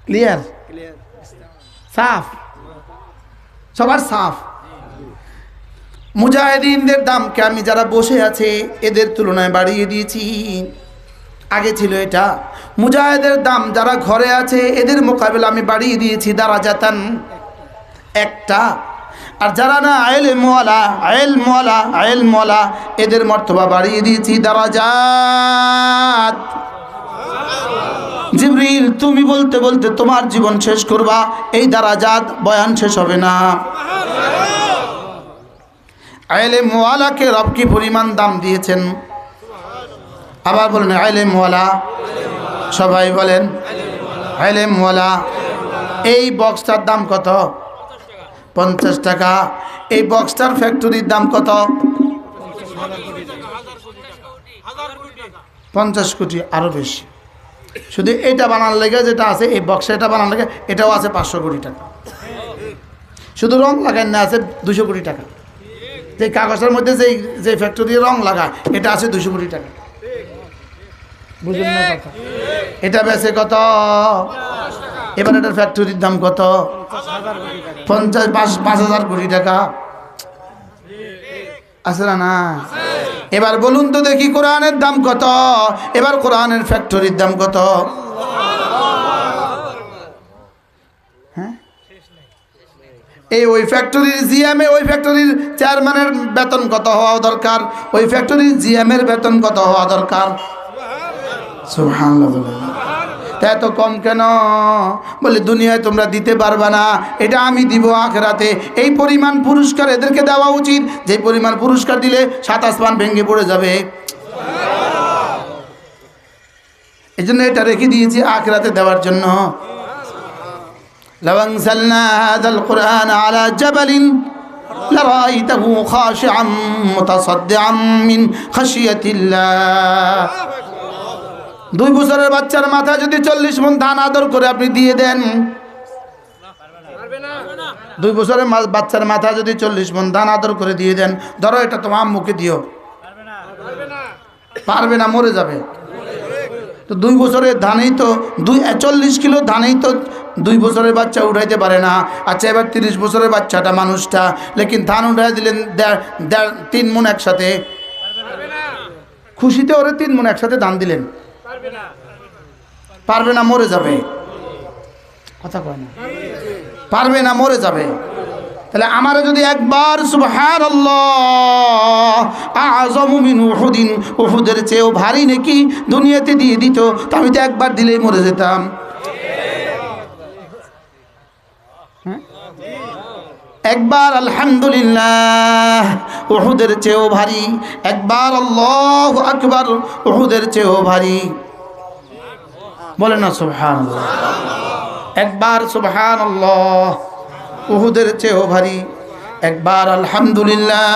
ক্লিয়ার, সাফ, সবার সাফ। মুজাহিদিনদের দামকে আমি যারা বসে আছে এদের তুলনায় বাড়িয়ে দিয়েছি। আগে ছিল এটা। মুজাহিদের দাম যারা ঘরে আছে এদের মোকাবেলা আমি বাড়িয়ে দিয়েছি দারাজাতান, একটা। আর যারা না ইলমওয়ালা এদের মর্তবা বাড়িয়ে দিয়েছি দারাজাত। জিবরিল তুমি বলতে বলতে তোমার জীবন শেষ করবা, এই দারাজাত বয়ান শেষ হবে না। ইলমওয়ালাকে রব কি পরিমাণ দাম দিয়েছেন। আবার বলেন ইলমওয়ালা, সবাই বলেন ইলমওয়ালা। এই বক্সটার দাম কত? 50 টাকা। এই বক্সটার ফ্যাক্টরির দাম কত? 50 কোটি, আরো বেশি। শুধু এটা বানার লেগে যেটা আছে এই বক্সে, এটা বানার লেগে এটাও আছে 500 কোটি টাকা। শুধু রং লাগায় না আছে 200 কোটি টাকা। যে কাগজের মধ্যে যে ফ্যাক্টরি রং লাগায় এটা আছে 200 কোটি টাকা। বুঝলেন না কথা? এটা বেচে কত? এবার এটার ফ্যাক্টরির দাম কত? 5,000 কোটি টাকা। আছে না? এবার বলুন তো দেখি কোরআনের দাম কত? এবার কোরআনের ফ্যাক্টরির দাম কত? হ্যাঁ, এই ওই ফ্যাক্টরির জিএম, ওই ফ্যাক্টরির চেয়ারম্যানের বেতন কত হওয়া দরকার? ওই ফ্যাক্টরির জিএম এর বেতন কত হওয়া দরকার? সুবহানাল্লাহ। এত কম কেন? বলে দুনিয়ায় তোমরা দিতে পারবে না, এটা আমি দিব আখিরাতে। এই পরিমাণ পুরস্কার এদেরকে দেওয়া উচিত, যে পরিমাণ পুরস্কার দিলে 7 আসমান ভেঙে পড়ে যাবে। এই জন্য এটা রেখে দিয়েছি আখিরাতে দেওয়ার জন্য। লাউ আনজালনা হাযাল কুরআন আলা জাবালিন লারাআইতাহু খাশিআম মুতাসাদ্দিআম মিন খাশিয়াতিল্লাহ। 2 বছরের বাচ্চার মাথা যদি 40 মণ ধান আদর করে আপনি দিয়ে দেন, 2 বছরের বাচ্চার মাথা যদি 40 মণ ধান আদর করে দিয়ে দেন, ধরো এটা তোমার মুখে দিও, পারবে না, মরে যাবে। তো 2 বছরের ধানেই তো 40 কিলো ধানেই তো 2 বছরের বাচ্চা উঠাইতে পারে না। আচ্ছা এবার 30 বছরের বাচ্চাটা মানুষটা, লেকিন ধান উঠাই দিলেন 3 মণ একসাথে, খুশিতে ওরে 3 মণ একসাথে ধান দিলেন, পারবে না, মরে যাবে। কথা কয় না, পারবে না, মরে যাবে। তাহলে আমারে যদি একবার সুবহানাল্লাহ আযমু মিন উহুদিন, উহুদের চেয়েও ভারী নাকি দুনিয়াতে দিয়ে দিত, তো আমি তো একবার দিলেই মরে যেতাম। একবার আলহামদুলিল্লাহ উহুদের চেয়েও ভারী, একবার আল্লাহু আকবার উহুদের চেয়েও ভারী। বলেন না সুবহানাল্লাহ। একবার সুবহানাল্লাহ উহুদের চেয়েও ভারী, একবার আলহামদুলিল্লাহ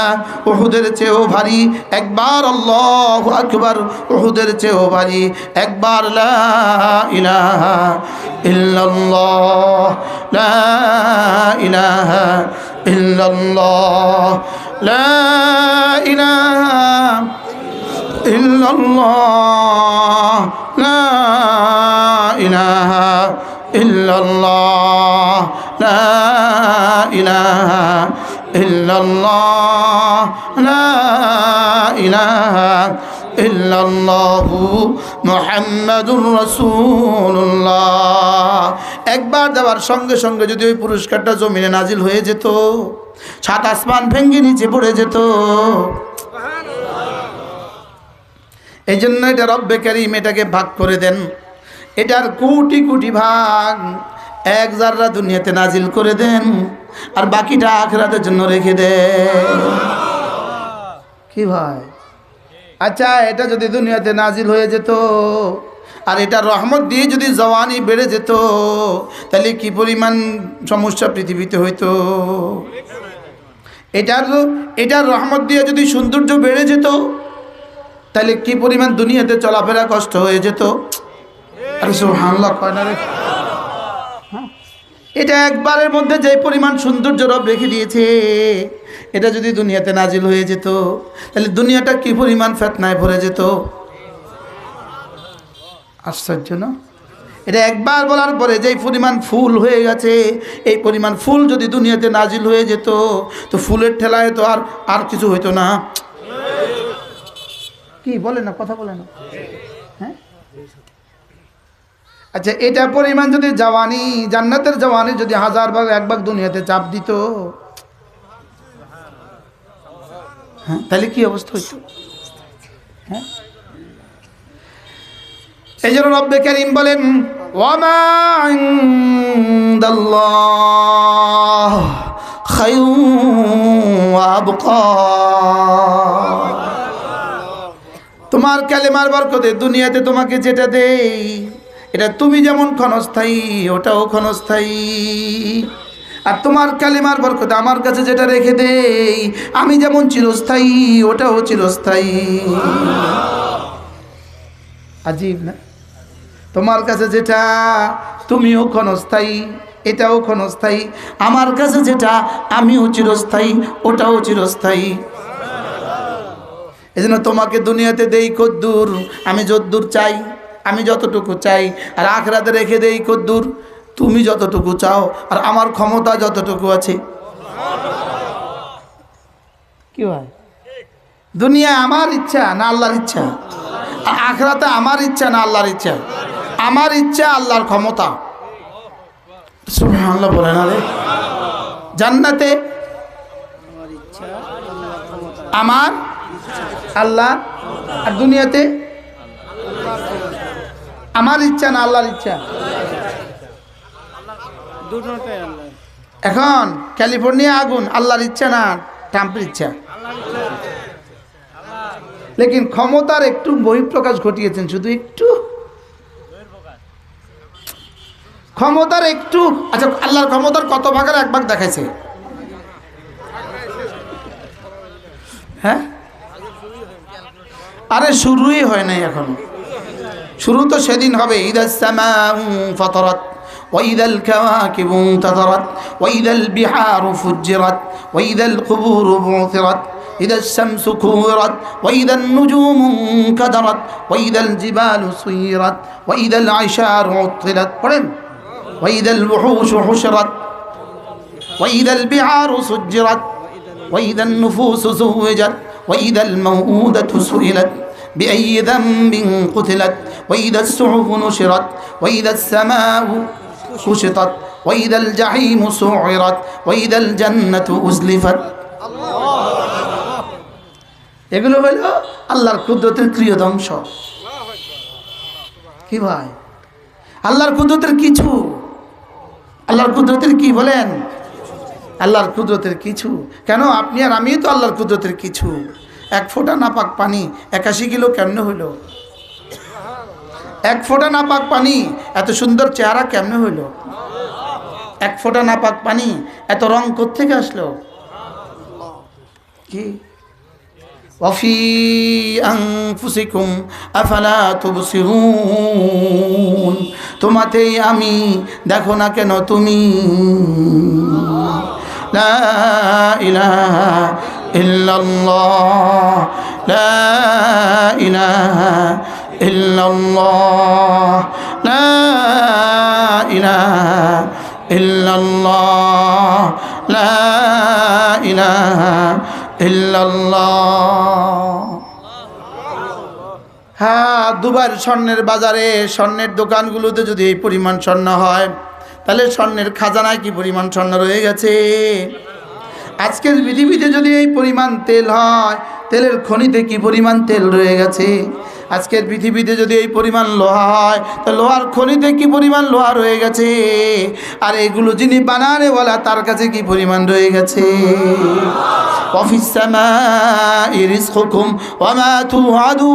উহুদের চেয়েও ভারী, একবার আল্লাহু আকবার উহুদের চেয়েও ভারী, একবার লা ইলাহা ইল্লাল্লাহ, লা ইলাহা ইল্লাল্লাহ, লা ইলাহা ইল্লাল্লাহ, লা ইলাহা ইল্লাল্লাহ, লা ইলাহা ইল্লাল্লাহ, লা ইলাহা ইল্লাল্লাহু মুহাম্মাদুর রাসূলুল্লাহ। একবার দেওয়ার সঙ্গে সঙ্গে যদি ওই পুরস্কারটা জমিনে নাজিল হয়ে যেত, 7 আসমান ভেঙে নিচে পড়ে যেত। এই জন্য এটা রব্বে কারীম এটাকে ভাগ করে দেন, এটার কোটি কোটি ভাগ 1 জাররা দুনিয়াতে নাজিল করে দেন, আর বাকিটা আখিরাতের জন্য রেখে দেন। কি ভাই? আচ্ছা এটা যদি দুনিয়াতে নাজিল হয়ে যেত আর এটা রহমত দিয়ে যদি জওয়ানি বেড়ে যেত, তাহলে কি পরিমাণ সমস্যা পৃথিবীতে হইতো। এটার রহমত দিয়ে যদি সৌন্দর্য বেড়ে যেত, তাহলে কি পরিমাণ দুনিয়াতে চলাফেরা কষ্ট হয়ে যেত। আরে সুবহানাল্লাহ কয় না রে। এটা একবারের মধ্যে যে পরিমাণ সৌন্দর্য রব রেখে দিয়েছে, এটা যদি দুনিয়াতে নাজিল হয়ে যেত তাহলে দুনিয়াটা কি পরিমাণ ফিতনায় ভরে যেত। আশ্চর্য না? এটা একবার বলার পরে যেই পরিমাণ ফুল হয়ে গেছে, এই পরিমাণ ফুল যদি দুনিয়াতে নাজিল হয়ে যেত তো ফুলের ঠেলায় তো আর কিছু হইতো না। কি বলে না, কথা বলে না? হ্যাঁ, আচ্ছা, এটা পরিমাণ যদি জওয়ানি, জান্নাতের জওয়ানি যদি 1000 ভাগ 1 ভাগ দুনিয়াতে চাপ দিত, হ্যাঁ, তাহলে কি অবস্থা হইতো? হ্যাঁ, এই জন্য রব্বে কারীম বলেন ওয়ামা ইনদাল্লাহ খায়রুন ওয়া আবকা। তোমার কালেমার বরকতে দুনিয়াতে তোমাকে যেটা দেই, এটা তুমি যেমন ক্ষণস্থায়ী ওটাও ক্ষণস্থায়ী, আর তোমার কালেমার বরকতে আমার কাছে যেটা রেখে দেই আমি যেমন চিরস্থায়ী ওটাও চিরস্থায়ী। আজীব না? তোমার কাছে যেটা তুমিও ক্ষণস্থায়ী, এটাও ক্ষণস্থায়ী, আমার কাছে যেটা আমিও চিরস্থায়ী ওটাও চিরস্থায়ী। এই জন্য তোমাকে দুনিয়াতে দেই কদ্দুর, আমি যদ্দুর চাই, আমি যতটুকু চাই, আর আখিরাতে রেখে দেই কদ্দুর তুমি যতটুকু চাও, আর আমার ক্ষমতা যতটুকু আছে। কি হয়? দুনিয়া আমার ইচ্ছা না আল্লাহর ইচ্ছা, আর আখিরাতে আমার ইচ্ছা না আল্লাহর ইচ্ছা। আমার ইচ্ছা, আল্লাহর ক্ষমতা। সুবহানাল্লাহ বলে না রে। জান্নাতে আমার আল্লাহ, আর দুনিয়াতে আমার ইচ্ছা না আল্লাহর ইচ্ছা। এখন ক্যালিফোর্নিয়া আগুন আল্লাহর ইচ্ছা না ট্রাম্পের ইচ্ছা? লেকিন ক্ষমতার একটু বহিঃপ্রকাশ ঘটিয়েছেন, শুধু একটু ক্ষমতার একটু। আচ্ছা, আল্লাহর ক্ষমতার কত ভাগের 1 ভাগ দেখাইছে? হ্যাঁ, আরে শুরুই হয় নাই এখনো। শুরু তো সেদিন হবে। ইদাস সামাউ ফাতারাত ওয়া ইদাল কাওয়াকিবু ইনতাসারাত ওয়া ইদাল বিহারু ফুজ্জিরাত ওয়া ইদাল কুবুরু বু'থিরাত ইদাশ শামসু কুওয়ারাত ওয়া ইদান নুজুমু কাদারাত ওয়া ইদাল জিবালু সুয়িরাত ওয়া ইদাল আইশারু উত্তিলাত। পড়েন ওয়া ইদাল ওহুশু হুশিরাত ওয়া ইদাল বিহারু সুজ্জিরাত ওয়া ইদান নুফুসু যুওয়াজাত ওয়া ইদাল মাউউদাতু সুইলাত بأي ذنب قتلت وإذا الصحف نشرت وإذا السماء كشطت وإذا الجحيم سعرت وإذا الجنة أزلفت। এগুলো হলো আল্লাহর কুদরতের ক্রিয়াদংশ। কি ভাই, আল্লাহর কুদরতের কিছু, আল্লাহর কুদরতের কি বলেন? আল্লাহর কুদরতের কিছু। কেন? আপনি আর আমি তো আল্লাহর কুদরতের কিছু। 1 ফোঁটা নাপাক পানি 81 কিলো কেমনে হইল? 1 ফোঁটা নাপাক পানি এত সুন্দর চেহারা কেমনে হইল? 1 ফোঁটা নাপাক পানি এত রং কোত্থেকে আসলো? কি ওয়াফি আনফুসিকুম আফালা তুবসিরুন। তোমাতেই আমি, দেখো না কেন তুমি? লা ইলাহা ইল্লাল্লাহ লা ইলাহা ইল্লাল্লাহ লা ইলাহা ইল্লাল্লাহ লা ইলাহা ইল্লাল্লাহ। হ্যাঁ, দুবার স্বর্ণের বাজারে, স্বর্ণের দোকানগুলোতে যদি এই পরিমাণ স্বর্ণ হয় তাহলে স্বর্ণের খাজানায় কি পরিমাণ স্বর্ণ রয়ে গেছে। আজকের পৃথিবীতে যদি এই পরিমাণ তেল হয়, তেলের খনিতে কি পরিমাণ তেল রয়ে গেছে। আজকের পৃথিবীতে যদি এই পরিমাণ লোহা হয় তো লোহার খনিতে কি পরিমাণ লোহা রয়ে গেছে। আর এগুলো যিনি বানানেওয়ালা তার কাছে কি পরিমাণ রয়ে গেছে। ওয়াফিস সামাই রিজকুকুম ওয়া মা তুআদুন।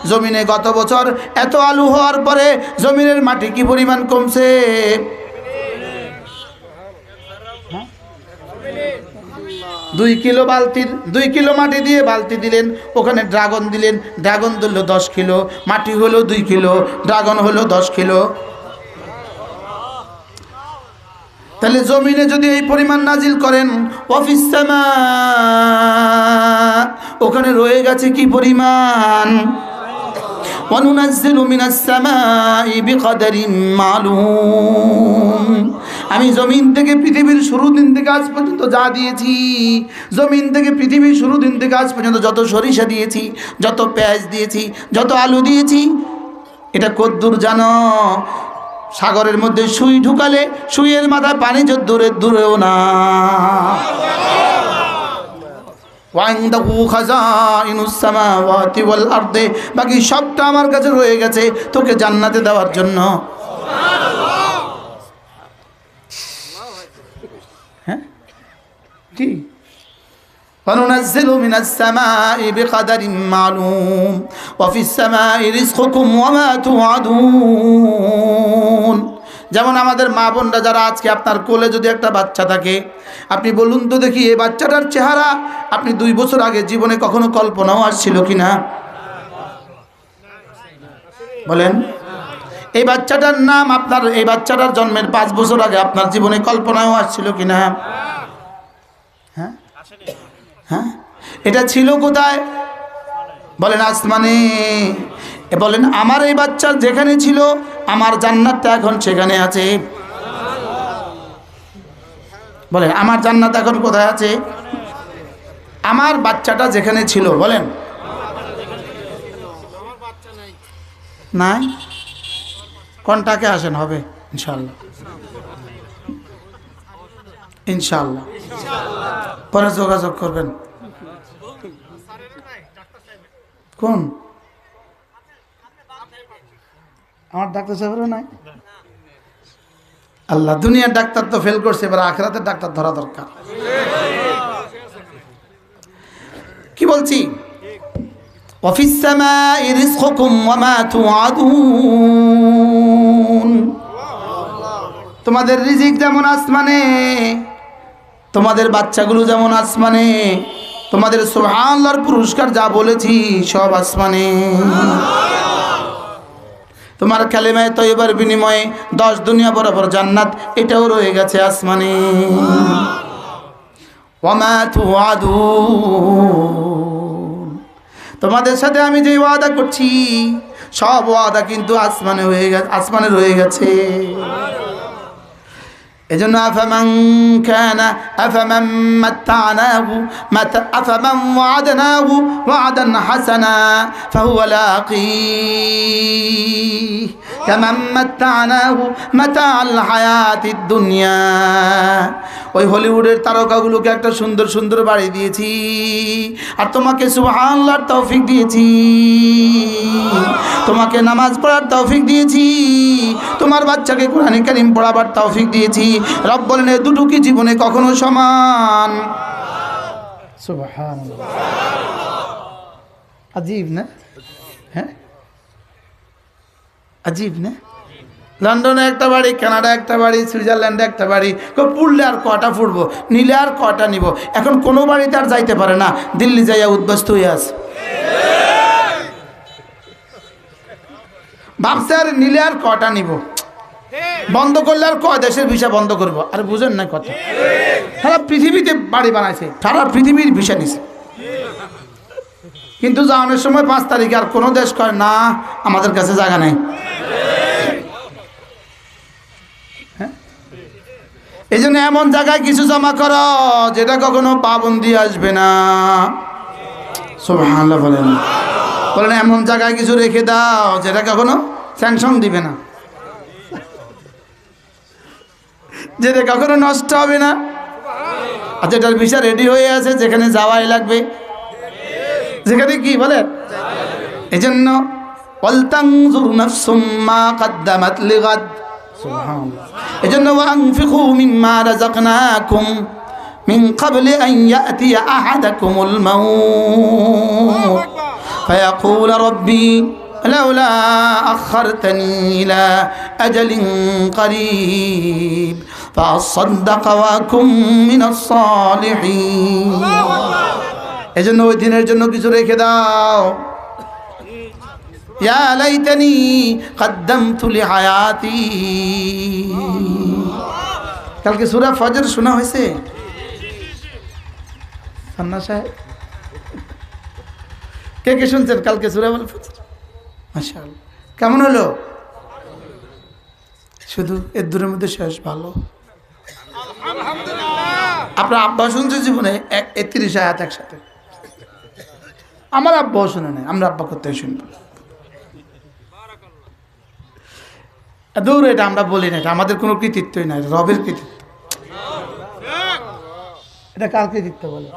জমিনে গত বছর এত আলু হওয়ার পরে জমিনের মাটি কি পরিমাণ কমছে। 2 কিলো বালতির 2 কিলো মাটি দিয়ে বালতি দিলেন, ওখানে ড্রাগন দিলেন, ড্রাগন ধরলো 10 কিলো, মাটি হলো 2 কিলো, ড্রাগন হলো 10 কিলো। তাহলে জমিনে যদি এই পরিমাণ নাজিল করেন, ওয়াফিস সামা, ওখানে রয়ে গেছে কি পরিমাণ? ওয়ানুনাজ্জিলু মিনাস সামাই বিকদারিন মালুম, আমি জমিন থেকে পৃথিবীর শুরু দিন থেকে আজ পর্যন্ত যা দিয়েছি, জমিন থেকে পৃথিবীর শুরু দিন থেকে আজ পর্যন্ত যত সরিষা দিয়েছি, যত পেঁয়াজ দিয়েছি, যত আলু দিয়েছি, এটা কদ্দুর জানো? সাগরের মধ্যে সুই ঢুকালে সুইয়ের মাথায় পানি যদ্দূরের দূরেও না। ওয়াইনদাহু খাজাইনুস সামাওয়াতি ওয়াল আরদি, বাকি সবটা আমার কাছে রয়ে গেছে তোকে জান্নাতে দেওয়ার জন্য। হ্যাঁ কি? وَنُنَزِّلُ مِنَ السَّمَاءِ بِقَدَرٍ مَّعْلُومٍ وَفِي السَّمَاءِ رِزْقُكُمْ وَمَا تُوعَدُونَ। যেমন আমাদের মা বোনরা যারা আজকে আপনার কোলে যদি একটা বাচ্চা থাকে, আপনি বলুন তো দেখি এই বাচ্চাটার চেহারা আপনি 2 বছর আগে জীবনে কখনো কল্পনাও আসছিল কিনা? বলেন। এই বাচ্চাটার নাম আপনার, এই বাচ্চাটার জন্মের 5 বছর আগে আপনার জীবনে কল্পনাও আসছিল কিনা? হ্যাঁ হ্যাঁ, এটা ছিল কোথায়? বলেন আসমানে। বলেন আমার এই বাচ্চা যেখানে ছিল আমার জান্নাতটা এখন সেখানে আছে। বলেন আমার জান্নাত এখন কোথায় আছে? আমার বাচ্চাটা যেখানে ছিল। বলেন নাই? কোনটাকে আসেন হবে ইনশাআল্লাহ, ইনশাআল্লাহ পরে যোগাযোগ করবেন। কোন? আমার ডাক্তার সাহেবেরও নাই। আল্লাহ, দুনিয়ার ডাক্তার তো ফেল করছে, এবার আখিরাতের ডাক্তার ধরা দরকার। কি বলছি? ওয়াফিস সামাই রিজকুকুম ওয়া মা তুআদুন, তোমাদের রিজিক যেমন আসমানে, তোমাদের বাচ্চাগুলো যেমন আসমানে, তোমাদের সুবহানাল্লাহর পুরস্কার যা বলেছি সব আসমানে। তোমার কালেমায়ে তয়্যিবার বিনিময়ে 10 দুনিয়া বরাবর জান্নাত, এটাও রয়ে গেছে আসমানে। ওয়া মা তুআদুন, তোমাদের সাথে আমি যে ওয়াদা করছি সব ওয়াদা কিন্তু আসমানে হয়ে গেছে, আসমানে রয়ে গেছে। এজন্য আফামান মাত্তা'নাহু আফামান ওয়া'adnaহু ওয়া'দান হাসানা ফাহুয়া লাকীহ কামান মাত্তা'নাহু মাতা'আল হায়াতিদ দুনিয়া। ওই হলিউডের তারকাগুলোকে একটা সুন্দর সুন্দর বাড়ি দিয়েছি, আর তোমাকে সুবহানাল্লাহর তৌফিক দিয়েছি, তোমাকে নামাজ পড়ার তৌফিক দিয়েছি, তোমার বাচ্চাকে কোরআনে কারীম পড়াবার তৌফিক দিয়েছি। রব বলেন এই দুটো কি জীবনে কখনো সমান? সুবহানাল্লাহ, আজীব না? হ্যাঁ আজীব না? লন্ডনে একটা বাড়ি, কানাডা একটা বাড়ি, সুইজারল্যান্ডে একটা বাড়ি। পুড়লে আর কটা ফুটবো, নিলে আর কটা নিব। এখন কোনো বাড়িতে আর যাইতে পারে না, দিল্লি যাইয়া উদ্বস্ত হয়ে আছে। ভাবছে আর নিলে আর কটা নিব, বন্ধ করলে আর কয় দেশের ভিসা বন্ধ করবো। আর বুঝেন না কথা, সারা পৃথিবীতে বাড়ি বানাইছে, সারা পৃথিবীর ভিসা নিছে, কিন্তু যাওয়ানোর সময় 5 তারিখে আর কোনো দেশ কয় না আমাদের কাছে জায়গা নেই। এই জন্য এমন জায়গায় কিছু জমা করো যেটা কখনো পাবন্দি আসবে না। সুবহানাল্লাহ বলেন। বলেন এমন জায়গায় কিছু রেখে দাও যেটা কখনো স্যাংশন দিবে না, যেটা কখনো নষ্ট হবে না, আর যেটার ভিসা রেডি হয়ে আছে, যেখানে যাওয়াই লাগবে, যেখানে কি বলে। এই জন্য ওয়ালতানজুর নাফসুম মা কদ্দামাত লিগাদ। সুবহানাল্লাহ। এই জন্য ওয়ানফিকু মিম্মা রাযাকনাকুম মিন ক্বাবলি আন ইয়াতিয়া আহাদাকুমুল মাউত ফায়াকুল রাব্বি লাউলা আখারতানি ইলা আজালিন করিব ফাসাদদাক ওয়া কুম মিনাস সালিহিন। এজন্য ওই দিনের জন্য কিছু রেখে দাও। ইয়া লাইতানি কদ্দামতু লিহায়াতি। কালকে সূরা ফজর শোনা হয়েছে সান্না সাহেব? কে কে শুনছেন কালকে সূরা ফজর? মাশাআল্লাহ, কেমন হলো? শুধু এর দূরের মধ্যে শেষ ভালো। আপনার আব্বা শুনছে জীবনে 31 আয়াত একসাথে? আমার আব্বাও শুনে নাই, আমরা আব্বা করতে শুনবো। দূর, এটা আমরা বলি না, এটা আমাদের কোনো কৃতিত্বই নাই, রবের কৃতিত্ব। এটা কার কৃতিত্ব বলে?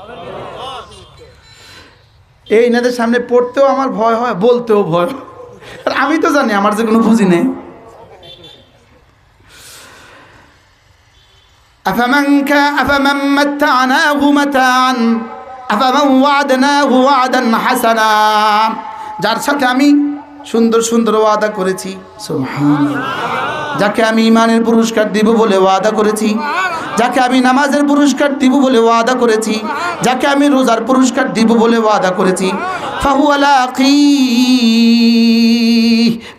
এই এনাদের সামনে পড়তেও আমার ভয় হয়, বলতেও ভয় হয়। আর আমি তো জানি আমার যে কোনো বুঝি নেই। أفمن متعناه متاعا أفمن وعدناه وعدا حسنا। যার সাথে আমি সুন্দর সুন্দর ওয়াদা করেছি, সুবহানাল্লাহ, যাকে আমি ঈমানের পুরস্কার দিব বলে ওয়াদা করেছি, যাকে আমি নামাজের পুরস্কার দিব বলে ওয়াদা করেছি, যাকে আমি রোজার পুরস্কার দিব বলে ওয়াদা করেছি, ফাহুয়া লাকি,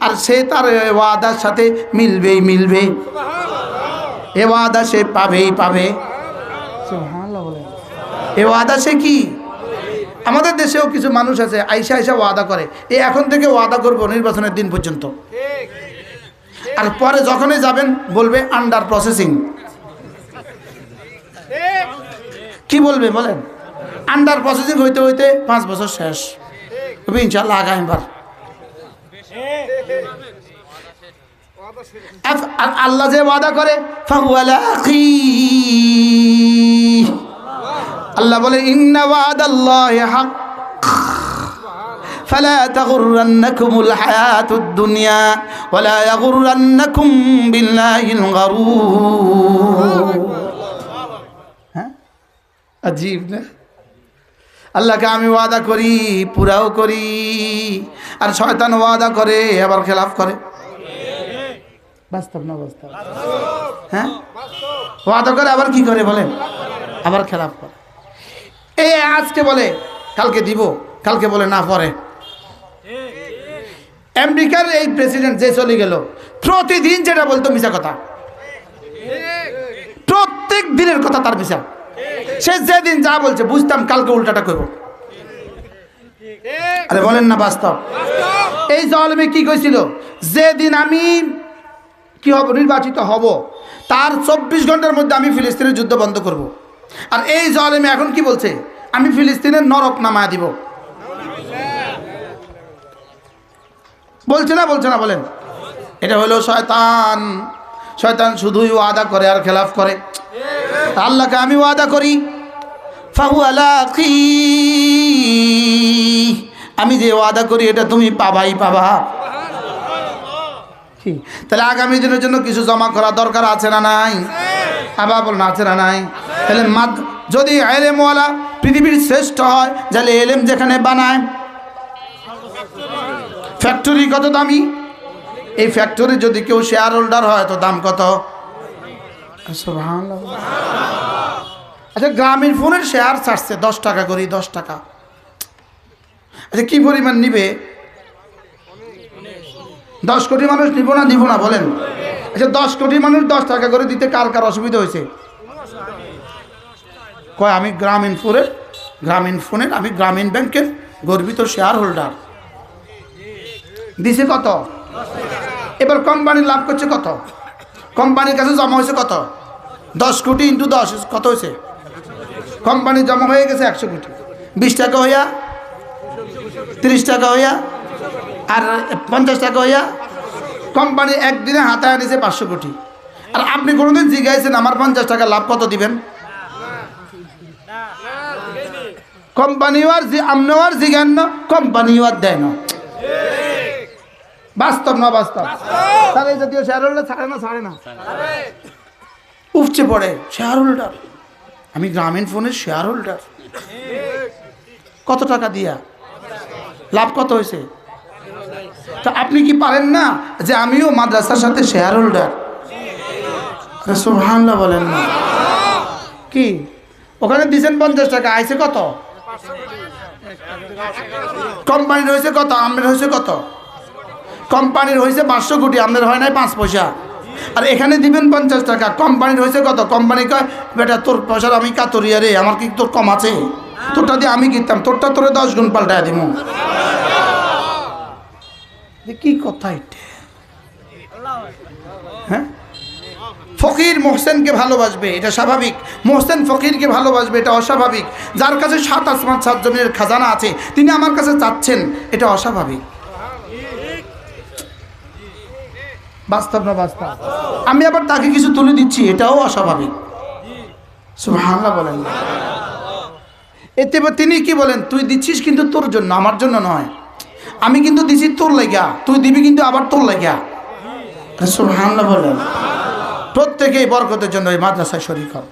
আর সে তার ওয়াদার সাথে মিলবেই মিলবে, এ ওয়াদা সে পাবেই পাবে। সুবহানাল্লাহ বলে এ ওয়াদা সে কি? আমাদের দেশেও কিছু মানুষ আছে আইসা আইসা ওয়াদা করে, এই এখন থেকে ওয়াদা করবো নির্বাচনের দিন পর্যন্ত, আর পরে যখনই যাবেন বলবে আন্ডার প্রসেসিং। কি বলবে বলেন? আন্ডার প্রসেসিং হইতে হইতে 5 বছর শেষ হবে ইনশাআল্লাহ আগামীবার। আল্লাহ যে ওয়াদা করে ফাহুয়া লাকি, আল্লাহ বলে ইন্না ওয়াদাল্লাহি হক ফালা তাগুররান্নাকুমুল হায়াতুদ দুনিয়া ওয়ালা ইয়াগুররান্নাকুম বিল্লাহিল গারুর। হ্যাঁ, আজীব না? আল্লাহকে আমি ওয়াদা করি, পুরাও করি, আর শয়তান ওয়াদা করে আবার খেলাফ করে। বাস্তব না বাস্তব? হ্যাঁ, ওয়াদা করে আবার কি করে বলেন? আবার খেলাফ করে। এই আজকে বলে কালকে দিব, কালকে বলে না পরে। আমেরিকার এই প্রেসিডেন্ট যে চলে গেল, প্রতিদিন যেটা বলতো মিছা কথা, প্রত্যেক দিনের কথা তার মিছা। সে যেদিন যা বলছে বুঝতাম কালকে উল্টাটা করব। আরে বলেন না বাস্তব? এই জালেমে কি কইছিল? যেদিন আমি কি হব, নির্বাচিত হব, তার 24 ঘন্টার মধ্যে আমি ফিলিস্তিনের যুদ্ধ বন্ধ করব। আর এই জালেমে এখন কি বলছে? আমি ফিলিস্তিনের নরক নামায় দিব। বলছে না বলছে না বলেন? এটা হলো শয়তান। শয়তান শুধুই ওয়াদা করে আর খেলাফ করে। আল্লাহকে আমি ওয়াদা করি ফাহুয়া লাকি, আমি যে ওয়াদা করি এটা তুমি পাবাই পাবা। তাহলে আগামী দিনের জন্য কিছু জমা করা দরকার আছে না নাই? আবার বল না, আছে না নাই? তাহলে যদি এলেমওয়ালা পৃথিবীর শ্রেষ্ঠ হয়, তাহলে এলেম যেখানে বানায়, ফ্যাক্টরি কত দামি? এই ফ্যাক্টরি যদি কেউ শেয়ার হোল্ডার হয় তো দাম কত? সুবহানাল্লাহ। আচ্ছা, গ্রামীণ ফোনের শেয়ার ছাড়ছে 10 টাকা করে, 10 টাকা। আচ্ছা, কি পরিমাণ নিবে? 10 কোটি মানুষ নিব না দিব না বলেন? আচ্ছা, 10 কোটি মানুষ 10 টাকা করে দিতে কার কার অসুবিধা হয়েছে? কয় আমি গ্রামীণ ফোনের আমি গ্রামীণ ব্যাংকের গর্বিত শেয়ার হোল্ডার। দিছে কত? এবার কোম্পানি লাভ করছে কত? কোম্পানির কাছে জমা হয়েছে কত? 10 কোটি ইন্টু 10 কত হয়েছে? কোম্পানি জমা হয়ে গেছে 100 কোটি। 20 টাকা হইয়া, 30 টাকা হইয়া, আর 50 টাকা হইয়া কোম্পানি একদিনে হাতায় নিছে 500 কোটি। আর আপনি কোনোদিন জিজ্ঞাসেন আমার 50 টাকা লাভ কত দিবেন? কোম্পানিও আর আমনেও আর জিজ্ঞান না, কোম্পানিও আর দেয় না। বাস্তব না বাস্তব? তাহলে এই জাতীয় শেয়ার হোল্ডার ছাড়ে না উপচে পড়ে শেয়ার হোল্ডার। আমি গ্রামীণ ফোনের শেয়ার হোল্ডার। কত টাকা দিয়া লাভ কত হয়েছে? তো আপনি কি পারেন না যে আমিও মাদ্রাসার সাথে শেয়ার হোল্ডার? সুবহানাল্লাহ বলেন না। কি ওখানে দিয়েছেন 50 টাকা, আইছে কত? কোম্পানির হয়েছে কত? আমাদের হয়েছে কত? কোম্পানির হয়েছে 500 কোটি, আমাদের হয় নাই 5 পয়সা। আর এখানে দিবেন 50 টাকা, কোম্পানির হয়েছে কত? কোম্পানি কয় বেটা তোর পয়সার আমি কাতরিয়া রে, আমার কি তোর কম আছে? তোরটা দিয়ে আমি কিনতাম, তোরটা তোরে 10 গুণ পাল্টায় দিব। কি কথা এটা? হ্যাঁ, ফকির মোহসেনকে ভালোবাসবে এটা স্বাভাবিক, মোহসেন ফকিরকে ভালোবাসবে এটা অস্বাভাবিক। যার কাছে 7 আসমান 7 জমিনের খাজানা আছে তিনি আমার কাছে চাচ্ছেন, এটা অস্বাভাবিক। বাস্তব না বাস্তব? আমি আবার তাকে কিছু তুলে দিচ্ছি, এটাও অস্বাভাবিক। সুবহানাল্লাহ বলেন। এতে তিনি কি বলেন, তুই দিচ্ছিস কিন্তু তোর জন্য, আমার জন্য নয়। আমি কিন্তু দিচ্ছি তোর লাগিয়া, তুই দিবি কিন্তু আবার তোর লাগিয়া। সুবহানাল্লাহ বলেন। প্রত্যেকেই বরকতের জন্য এই মাদ্রাসায় শরীক হন।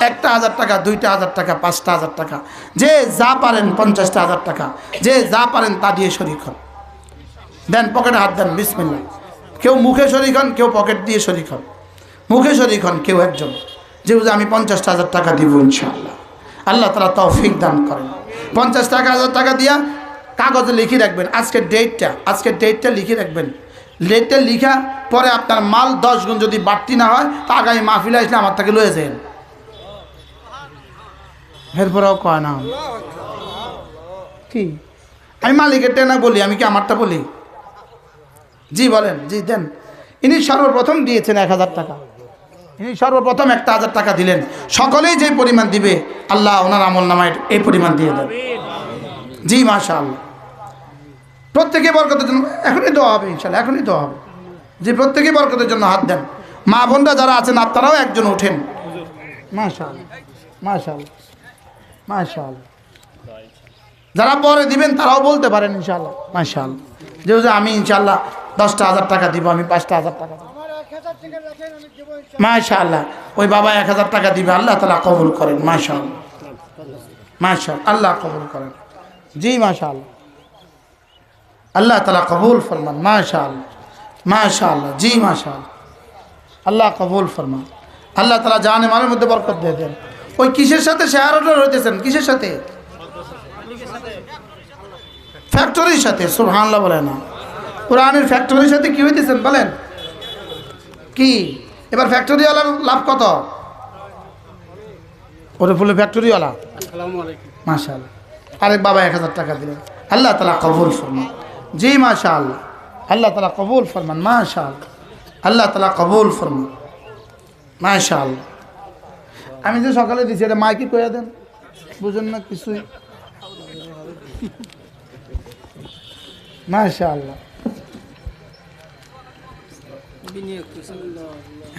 1,000 টাকা, 2,000 টাকা, 5,000 টাকা, যে যা পারেন 50,000 টাকা, যে যা পারেন তা দিয়ে শরীক হন। দেন, পকেটে হাত দেন, বিসমিল্লাহ। কেউ মুখে শরীক হন, কেউ পকেট দিয়ে শরীক হন। মুখে শরীক হন কেউ একজন, যে আমি 50,000 টাকা দিব ইনশাআল্লাহ। আল্লাহ তাআলা তৌফিক দান করেন। 50 টাকা 1000 টাকা দিয়া কাগজে লিখে রাখবেন আজকের ডেটটা লিখে রাখবেন। ডেটটা লিখা পরে আপনার মাল 10 গুণ যদি বাড়তি না হয় তা আগামী মাহফিলে আসলে আমার তাকে লয়ে যান। এরপরেও কয় না কি আমি মালিকেরটা না বলি, আমি কি আমারটা বলি? জি বলেন, জি দেন। ইনি সর্বপ্রথম দিয়েছেন 1000 টাকা, ইনি সর্বপ্রথম 1,000 টাকা দিলেন। সকলেই যে পরিমাণ দিবে আল্লাহ ওনার আমল নামায় এই পরিমাণ দিয়ে দেন। জি মাশাআল্লাহ। প্রত্যেকে বরকতের জন্য এখনই দোয়া হবে ইনশাআল্লাহ, এখনই দোয়া হবে। যে প্রত্যেকে বরকতের জন্য হাত দেন। মা বোনরা যারা আছেন আপনারাও একজন ওঠেন। মাশাআল্লাহ মাশাআল্লাহ মাশাআল্লাহ। যারা পরে দিবেন তারাও বলতে পারেন ইনশাআল্লাহ মাশাআল্লাহ, যে আমি ইনশাআল্লাহ 10,000 টাকা দিব, আমি 5,000 টাকা দিব। মাশাআল্লাহ। ওই বাবা 1,000 টাকা দিবে, আল্লাহ তাআলা কবুল করেন। মাশাআল্লাহ মাশাআল্লাহ, আল্লাহ কবুল করেন। জি মাশাআল্লাহ, আল্লাহ তাআলা কবুল ফরমান। মাশাআল্লাহ মাশাআল্লাহ, জি মাশাআল্লাহ, আল্লাহ কবুল ফরমান। আল্লাহ তাআলা জানে মালের মধ্যে বরকত দিয়ে দেন। ওই কিসের সাথে শেয়ার হোল্ডার হইতেছেন? কিসের সাথে? ফ্যাক্টরির সাথে। সুবহানাল্লাহ বলে না। কোরআনের ফ্যাক্টরির সাথে কি হইতেছেন বলেন? কি এবার ফ্যাক্টরিওয়ালার লাভ কত? ওরে ফুলে ফ্যাক্টরিওয়ালা। আসসালামু আলাইকুম। মাশাআল্লাহ। আরেক বাবা 1,000 টাকা দিলেন, আল্লাহ তাআলা কবুল ফরমান। জি মাশাআল্লাহ, আল্লাহ তাআলা কবুল ফরমান। মাশাআল্লাহ, আল্লাহ তাআলা কবুল ফরমান। মাশাআল্লাহ। আমি যে সকালে দিছি এটা মাইকে কইয়া দেন, বুঝেন না কিছুই। মাশাআল্লাহ।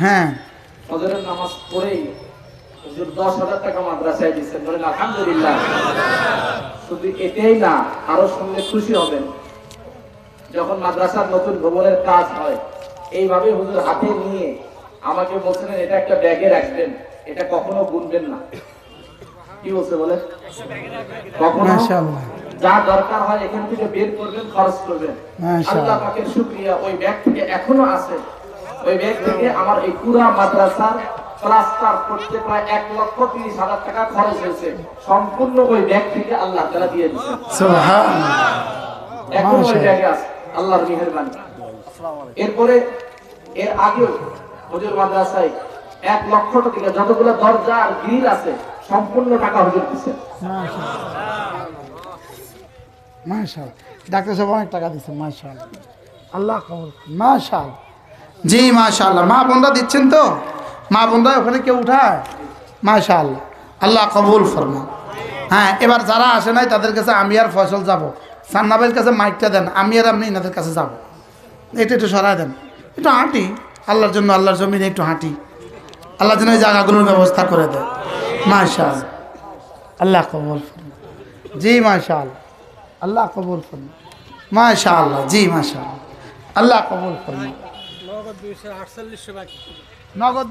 হ্যাঁ, ফজরের নামাজ পড়েই হুজুর 10,000 টাকা মাদ্রাসায় দিয়েছেন, বলেন আলহামদুলিল্লাহ। শুধু এটাই না, আরো শুনলে খুশি হবেন। যখন মাদ্রাসার নতুন ভবনের কাজ হয় এইভাবে হুজুর হাতে নিয়ে আমাকে বলছিলেন এটা একটা ব্যাগে রাখবেন, এটা কখনো গুনবেন না। কি বলছে বলে? কখনো যা দরকার হয় এখান থেকে বের করবেন, খরচ করবেন। আল্লাহ পাকের শুকরিয়া, ওই ব্যাগ থেকে এখনো আছে। ওই ব্যাগ থেকে আমার এই পুরো মাদ্রাসার প্লাস্টার করতে প্রায় 1,30,000 টাকা খরচ হয়েছে। সম্পূর্ণ ওই ব্যাগ থেকে আল্লাহ তাআলা দিয়ে দিয়েছেন। সুবহানাল্লাহ। এখন ওই ব্যাগে আছে, আল্লাহর মেহেরবানি। এরপরে এর আগেও হুজুর মাদ্রাসায় 1 লক্ষ টাকা যতগুলো দরজা আর গ্রিল আছে সম্পূর্ণ টাকা হুজুর দিয়েছেন। মাশাআল্লাহ। ডাক্তার সাহেব অনেক টাকা দিচ্ছেন। মাশাআল্লাহ, আল্লাহ কবুল। মাশাআল্লাহ, জি মাশাআল্লাহ। মা বোনরা দিচ্ছেন তো? মা বোনরা ওখানে কেউ উঠায়? মাশাআল্লাহ, আল্লাহ কবুল ফরমান। হ্যাঁ, এবার যারা আসে নাই তাদের কাছে আমি আর ফয়সল যাব। সান্নাবের কাছে মাইকটা দেন, আমি আর আপনি এনাদের কাছে যাব। এটা একটু সরাই দেন, একটু হাঁটি আল্লাহর জন্য, আল্লাহর জমিনে একটু হাঁটি। আল্লাহ যেন এই জায়গাগুলোর ব্যবস্থা করে দেয়। মাশাআল্লাহ, আল্লাহ কবুল ফরমান। জি মাশাআল্লাহ, আল্লাহ কবুল ফরমান। মাশাআল্লাহ, জি মাশাআল্লাহ, আল্লাহ কবুল ফরমান। নগদ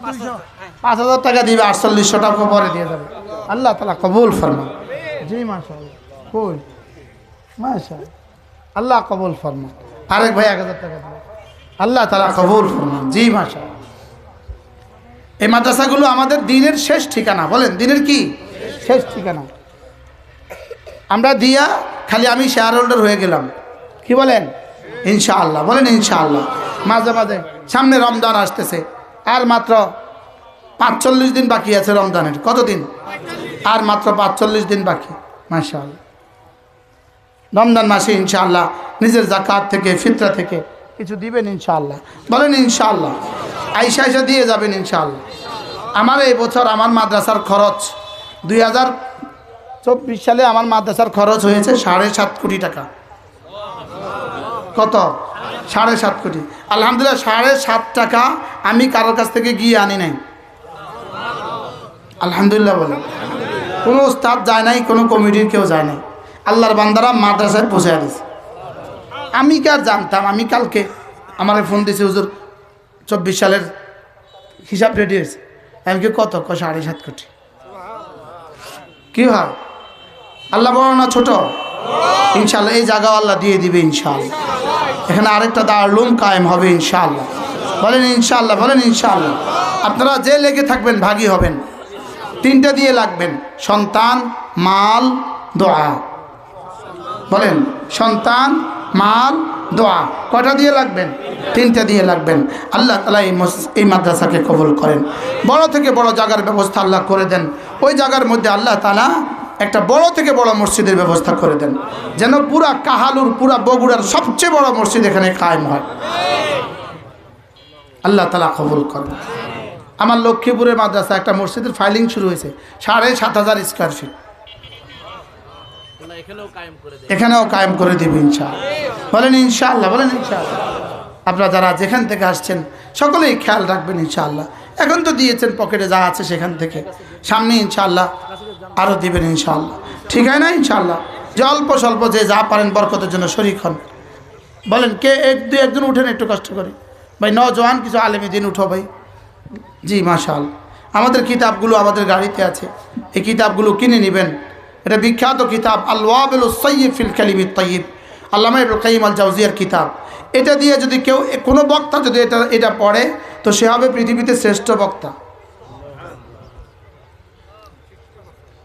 5,000 টাকা দিবে, 4800 টাকা পরে দিয়ে যাবে। আল্লাহ তাআলা কবুল ফরমান। জি মাশাআল্লাহ, কই মাশাআল্লাহ, আল্লাহ কবুল ফরমান। আরেক ভাই 1000 টাকা দিবে। আল্লাহ তাআলা কবুল ফরমান। জি মাশাআল্লাহ। এই মাদ্রাসাগুলো আমাদের দ্বীনের শেষ ঠিকানা। বলেন দ্বীনের কি শেষ ঠিকানা। আমরা দিয়া খালি আমি শেয়ার হোল্ডার হয়ে গেলাম, কি বলেন? ইনশাআল্লাহ বলেন ইনশাআল্লাহ। মাঝে মাঝে সামনে রমজান আসতেছে, আর মাত্র 45 দিন বাকি আছে রমজানের। কতদিন? আর মাত্র 45 দিন বাকি। মাশাআল্লাহ, রমজান মাসে ইনশাআল্লাহ নিজের যাকাত থেকে, ফিতরা থেকে কিছু দিবেন ইনশাআল্লাহ। বলেন ইনশাআল্লাহ। আইসা দিয়ে যাবেন ইনশাআল্লাহ। আমার এই বছর আমার মাদ্রাসার খরচ 2024 সালে আমার মাদ্রাসার খরচ হয়েছে 7.5 কোটি টাকা। কত? 7.5 কোটি। আলহামদুলিল্লাহ 7.5 টাকা আমি কারোর কাছ থেকে গিয়ে আনি নাই। আলহামদুলিল্লাহ বলেন। কোনো উস্তাদ যায় নাই, কোনো কমিটির কেউ যায় নাই, আল্লাহর বান্দারা মাদ্রাসায় পৌঁছে দিয়েছে। আমি কি আর জানতাম? আমি কালকে আমার ফোন দিয়েছে, হুজুর 24 সালের হিসাব রেডি হয়েছে। আমি কি কত? 7.5 কোটি। কি হয়? আল্লাহ বড় না ছোট? ইনশাআল্লাহ এই জায়গাও আল্লাহ দিয়ে দিবে ইনশাআল্লাহ। এখানে আরেকটা দারুল কায়েম হবে ইনশাআল্লাহ। বলেন ইনশাআল্লাহ, বলেন ইনশাআল্লাহ। আপনারা যে লেগে থাকবেন ভাগী হবেন। 3টা দিয়ে লাগবেন: সন্তান, মাল, দোয়া। বলেন সন্তান, মাল, দোয়া। কয়টা দিয়ে লাগবেন? 3টা দিয়ে লাগবেন। আল্লাহ তাআলা এই মাদ্রাসাকে কবুল করেন। বড় থেকে বড় জায়গার ব্যবস্থা আল্লাহ করে দেন। ওই জায়গার মধ্যে আল্লাহ তাআলা একটা বড় থেকে বড় মসজিদের ব্যবস্থা করে দেন, যেন পুরা কাহালুর, পুরা বগুড়ার সবচেয়ে বড় মসজিদ এখানে কায়েম হয়। আল্লাহ তাআলা কবুল করেন। আমার লক্ষ্মীপুরের মাদ্রাসা একটা মসজিদের ফাইলিং শুরু হয়েছে 7,500 স্কয়ার ফিট। এখানেও কায়েম করে দিবে ইনশাআল্লাহ। বলেন ইনশাআল্লাহ, বলেন ইনশাআল্লাহ। আপনারা যারা যেখান থেকে আসছেন সকলেই খেয়াল রাখবেন ইনশাআল্লাহ। এখন তো দিয়েছেন পকেটে যা আছে সেখান থেকে, সামনে ইনশাআল্লাহ আরও দিবেন ইনশাআল্লাহ। ঠিক হয় না ইনশাআল্লাহ? যে অল্প স্বল্প যে যা পারেন বরকতের জন্য শরীক হন। বলেন কে একজন উঠেন একটু কষ্ট করে ভাই। নওজোয়ান কিছু আলেমী দিন উঠো ভাই। জি মাশাআল্লাহ। আমাদের কিতাবগুলো আমাদের গাড়িতে আছে, এই কিতাবগুলো কিনে নেবেন। এটা বিখ্যাত কিতাব আল-ওয়াবিলুস সাইয়্যিব ফিল কালিমিত তাইয়্যিব, আল্লামা ইবনুল কাইয়্যিম আল জাওজিয়ার কিতাব। এটা দিয়ে যদি কেউ, কোনো বক্তা যদি এটা পড়ে তো সে হবে পৃথিবীতে শ্রেষ্ঠ বক্তা।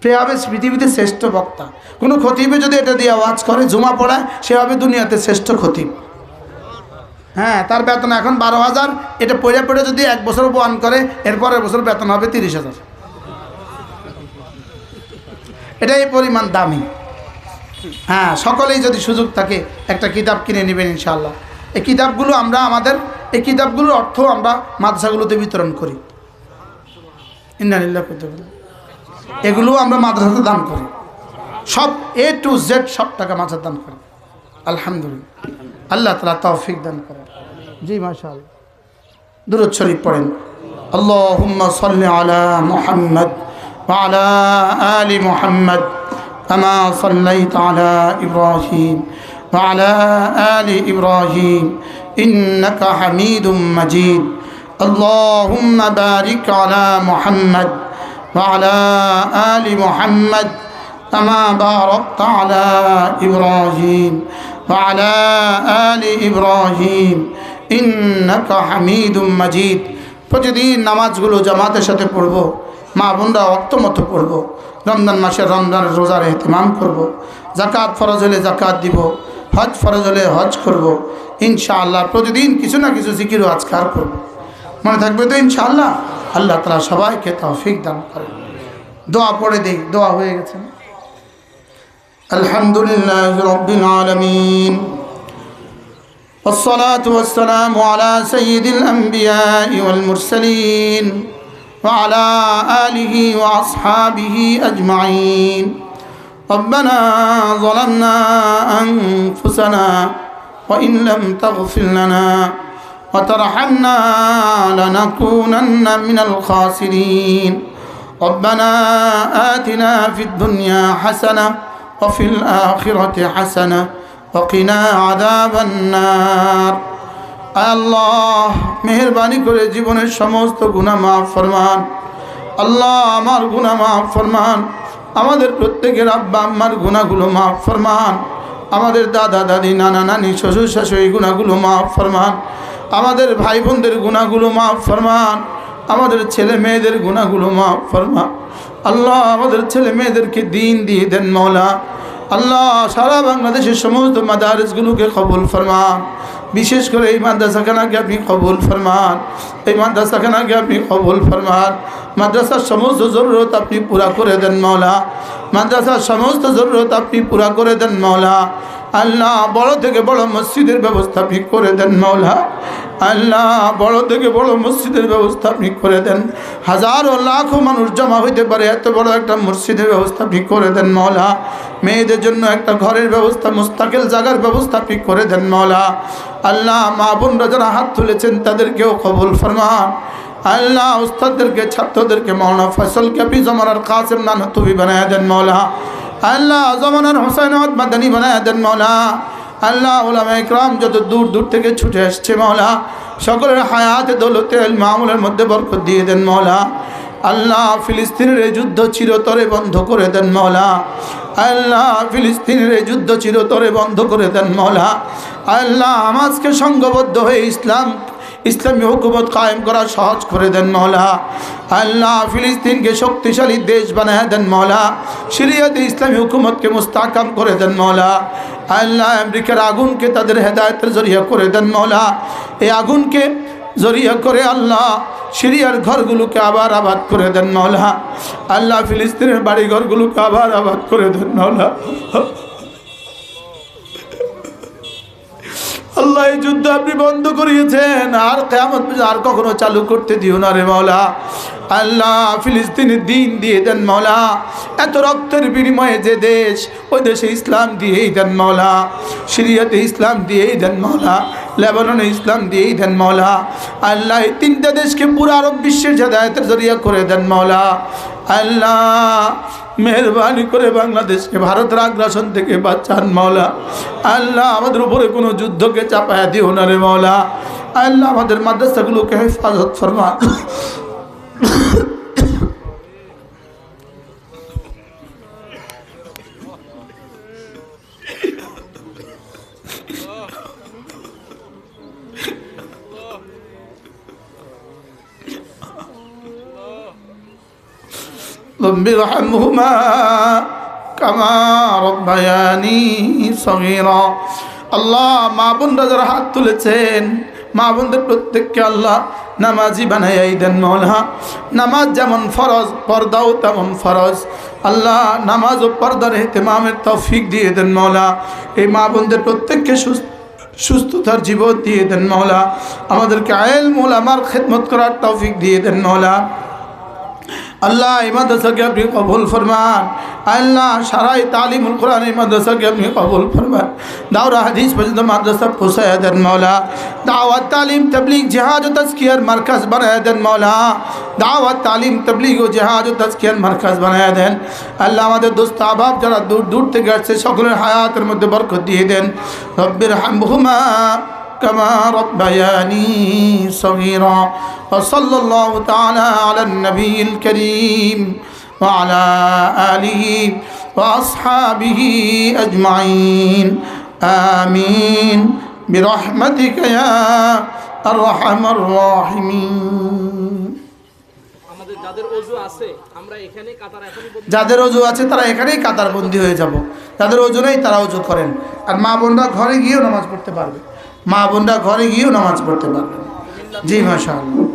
সে হবে পৃথিবীতে শ্রেষ্ঠ বক্তা। কোনো খতিবে যদি এটা দিয়ে ওয়াজ করে, জুমা পড়ায়, সে হবে দুনিয়াতে শ্রেষ্ঠ খতিব। হ্যাঁ, তার বেতন এখন 12,000। এটা পড়ে পড়ে যদি 1 বছর বয়ান করে, এরপরের বছর বেতন হবে 30,000। এটা এই পরিমাণ দামি। হ্যাঁ, সকলেই যদি সুযোগ থাকে একটা কিতাব কিনে নেবেন ইনশাআল্লাহ। এই কিতাবগুলো আমরা এই কিতাবগুলোর অর্থ আমরা মাদ্রাসাগুলোতে বিতরণ করি। ইন্না লিল্লাহি ওয়া ইন্না ইলাইহি রাজিউন। এগুলো আমরা মাদ্রাসাতে দান করি। সব A to Z সব টাকা মাদ্রাসা দান করি। আলহামদুলিল্লাহ, আল্লাহ তাআলা তৌফিক দান করেন। জি মাশাআল্লাহ। দুরূদ শরীফ পড়েন। আল্লাহুম্মা সাল্লি আলা মুহাম্মদ ওয়া আলা আলি মুহাম্মদ কামা সাল্লাইতা আলা ইব্রাহিম ওয়া আলা আলি ইব্রাহিম ইন্নাকা হামিদুম মাজিদ। আল্লাহুম্মা বারিক আলা মুহাম্মদ ওয়া আলা আলি মুহাম্মদ কামা বারাকতা আলা ইব্রাহিম ওয়া আলা আলি ইব্রাহিম ইন্নাকা হামিদুম মাজিদ। প্রতিদিন নামাজগুলো জামাতের সাথে পড়ব, মা বোনরা ওয়াক্ত মতো পড়ব। রমজান মাসে রমজানের রোজার ইহতিমাম করব। যাকাত ফরজ হলে যাকাত দিব, হজ ফরজ হলে হজ করব ইনশাআল্লাহ। প্রতিদিন কিছু না কিছু জিকির ও আজকার করব। মনে থাকবে তো ইনশাআল্লাহ? আল্লাহ তাআলা সবাইকে তৌফিক দান করেন। দোয়া পড়ে দেই, দোয়া হয়ে গেছে। আলহামদুলিল্লাহি রাব্বিল আলামিন والصلاة والسلام على سيد الأنبياء والمرسلين وعلى آله وأصحابه أجمعين. ربنا ظلمنا أنفسنا وإن لم تغفر لنا وترحمنا لنكونن من الخاسرين. ربنا آتنا في الدنيا حسنة وفي الآخرة حسنة وقنا عذاب النار. আল্লাহ মেহেরবানি করে জীবনের সমস্ত গুনাহ মাফ ফরমান। আল্লাহ আমার গুনাহ মাফ ফরমান, আমাদের প্রত্যেকের আব্বা আম্মার গুনাহগুলো মাফ ফরমান। আমাদের দাদা দাদি নানা নানি শ্বশুর শাশুড়ি গুনাহগুলো মাফ ফরমান, আমাদের ভাই বোনদের গুনাহগুলো মাফ ফরমান, আমাদের ছেলে মেয়েদের গুনাহগুলো মাফ ফরমান। আল্লাহ আমাদের ছেলে মেয়েদেরকে দিন দিয়ে দেন মওলা। আল্লাহ সারা বাংলাদেশের সমস্ত মাদারিসগুলোকে কবুল ফরমান, বিশেষ করে এই মাদ্রাসাখানাকে আপনি কবুল ফরমান, এই মাদ্রাসাখানাকে আপনি কবুল ফরমান। মাদ্রাসার সমস্ত জরুরত আপনি পুরা করে দেন মওলা, মাদ্রাসার সমস্ত জরুরত আপনি পুরা করে দেন মওলা। আল্লাহ বড় থেকে বড় মসজিদের ব্যবস্থা আপনি করে দেন মওলা। আল্লাহ বড় থেকে বড় মসজিদের ব্যবস্থা আপনি করে দেন, হাজারো লাখো মানুষ জমা হইতে পারে এত বড় একটা মসজিদের ব্যবস্থা আপনি করে দেন মওলা। মেয়েদের জন্য একটা ঘরের ব্যবস্থা, মুস্তাকিল জায়গার ব্যবস্থা আপনি করে দেন মওলা। আল্লাহ মা বোনরা যারা হাত তুলেছেন তাদেরকেও কবুল ফরমান। আল্লাহ উস্তাদদেরকে, ছাত্রদেরকে, মৌলানা ফয়সলকে আপনি জমানার কাসেম নানতুবি বানায় দেন মওলা। আল্লাহ জমানার হোসেন আহমদ মাদানী বানায় দেন মওলা। আল্লাহ উলামা ইকরাম যত দূর দূর থেকে ছুটে আসছে মওলা, সকলের হায়াতে দৌলতে ইলম আমলের মধ্যে বরকত দিয়ে দেন মওলা। আল্লাহ ফিলিস্তিনের এই যুদ্ধ চিরতরে বন্ধ করে দেন মওলা। আল্লাহ ফিলিস্তিনের এই যুদ্ধ চিরতরে বন্ধ করে দেন মওলা। আল্লাহ হামাসকে সংঘবদ্ধ হয়ে ইসলামী হুকুমত কায়েম করা সহজ করে দেন মওলা। আল্লাহ ফিলিস্তিনকে শক্তিশালী দেশ বানায় দেন মওলা। সিরিয়াতে ইসলামী হুকুমতকে মুস্তাকাম করে দেন মওলা। আল্লাহ আমেরিকার আগুনকে তাদের হেদায়েতের জরিয়া করে দেন মওলা। এই আগুনকে জরিয়া করে আল্লাহ সিরিয়ার ঘরগুলোকে আবার আবাদ করে দেন মওলা। আল্লাহ ফিলিস্তিনের বাড়ি ঘরগুলোকে আবার আবাদ করে দেন মওলা। আল্লাহ এই যুদ্ধ আপনি বন্ধ করিয়েছেন, আর কিয়ামত আর কখনো চালু করতে দিও না রে মওলা। আল্লাহ ফিলিস্তিনের দিন দিয়ে দেন মওলা। এত রক্তের বিনিময়ে যে দেশ, ওই দেশে ইসলাম দিয়েই দেন মওলা। সিরিয়াতে ইসলাম দিয়েই দেন মওলা। লেবাননে ইসলাম দিয়েই দেন মওলা। আল্লাহ এই তিনটা দেশকে পুরো আরব বিশ্বের হেদায়েতের জরিয়া করে দেন মওলা। আল্লাহ মেহরবানি করে বাংলাদেশকে ভারতের আগ্রাসন থেকে বাঁচান মওলা। আল্লাহ আমাদের উপরে কোনো যুদ্ধকে চাপায়া দিও না রে মওলা। আল্লাহ আমাদের মাদ্রাসাগুলোকে হেফাজত ফরমান। رب ارحمهما كما ربياني صغيرا। আল্লাহ মা বোনরা যারা হাত তুলেছেন, মা বোনদের প্রত্যেককে আল্লাহ নামাজি বানাই দেন মওলা। নামাজ যেমন ফরজ, পর্দাও তেমন ফরজ। আল্লাহ নামাজ ও পর্দার ইহতিমামের তৌফিক দিয়ে দেন মওলা। এই মা বোনদের প্রত্যেককে সুস্থতার জীবন দিয়ে দেন মওলা। আমাদেরকে ইলম উলামার খিদমত করার তৌফিক দিয়ে দেন মওলা। আল্লাহ এই মাদ্রাসাকে আপনি কবুল ফরমান। আল্লাহ সারাই তালিমুল কোরআন এই মাদ্রাসাকে আপনি কবুল ফরমান। দাওরা হাদিস পর্যন্ত মাদ্রাসা পৌঁছায় দেন মওলা। দাওয়াত তালিম তবলিগ জিহাদ ও তাজকিয়ার মার্কাজ বানায় দেন মওলা। দাওয়াত তালিম তবলিগ ও জিহাদ ও তাজকিয়ার মার্কাজ বানায় দেন। আল্লাহ আমাদের দোস্ত আহবাব যারা দূর দূর থেকে আসছে সকলের হায়াতের মধ্যে বরকত দিয়ে দেন। রব্বির হামহুমা كما ربياني صغيرا وصلى الله تعالى على النبي الكريم وعلى آله وأصحابه أجمعين آمين برحمتك يا أرحم الراحمين। যাদের অজু আছে তারা এখানেই কাতার বন্দী হয়ে যাব। যাদের অজু নেই তারা অজু করেন। আর মা বোনরা ঘরে গিয়েও নামাজ পড়তে পারবে। মা বোনরা ঘরে গিয়েও নামাজ পড়তে পারবেন। জি মাশাআল্লাহ।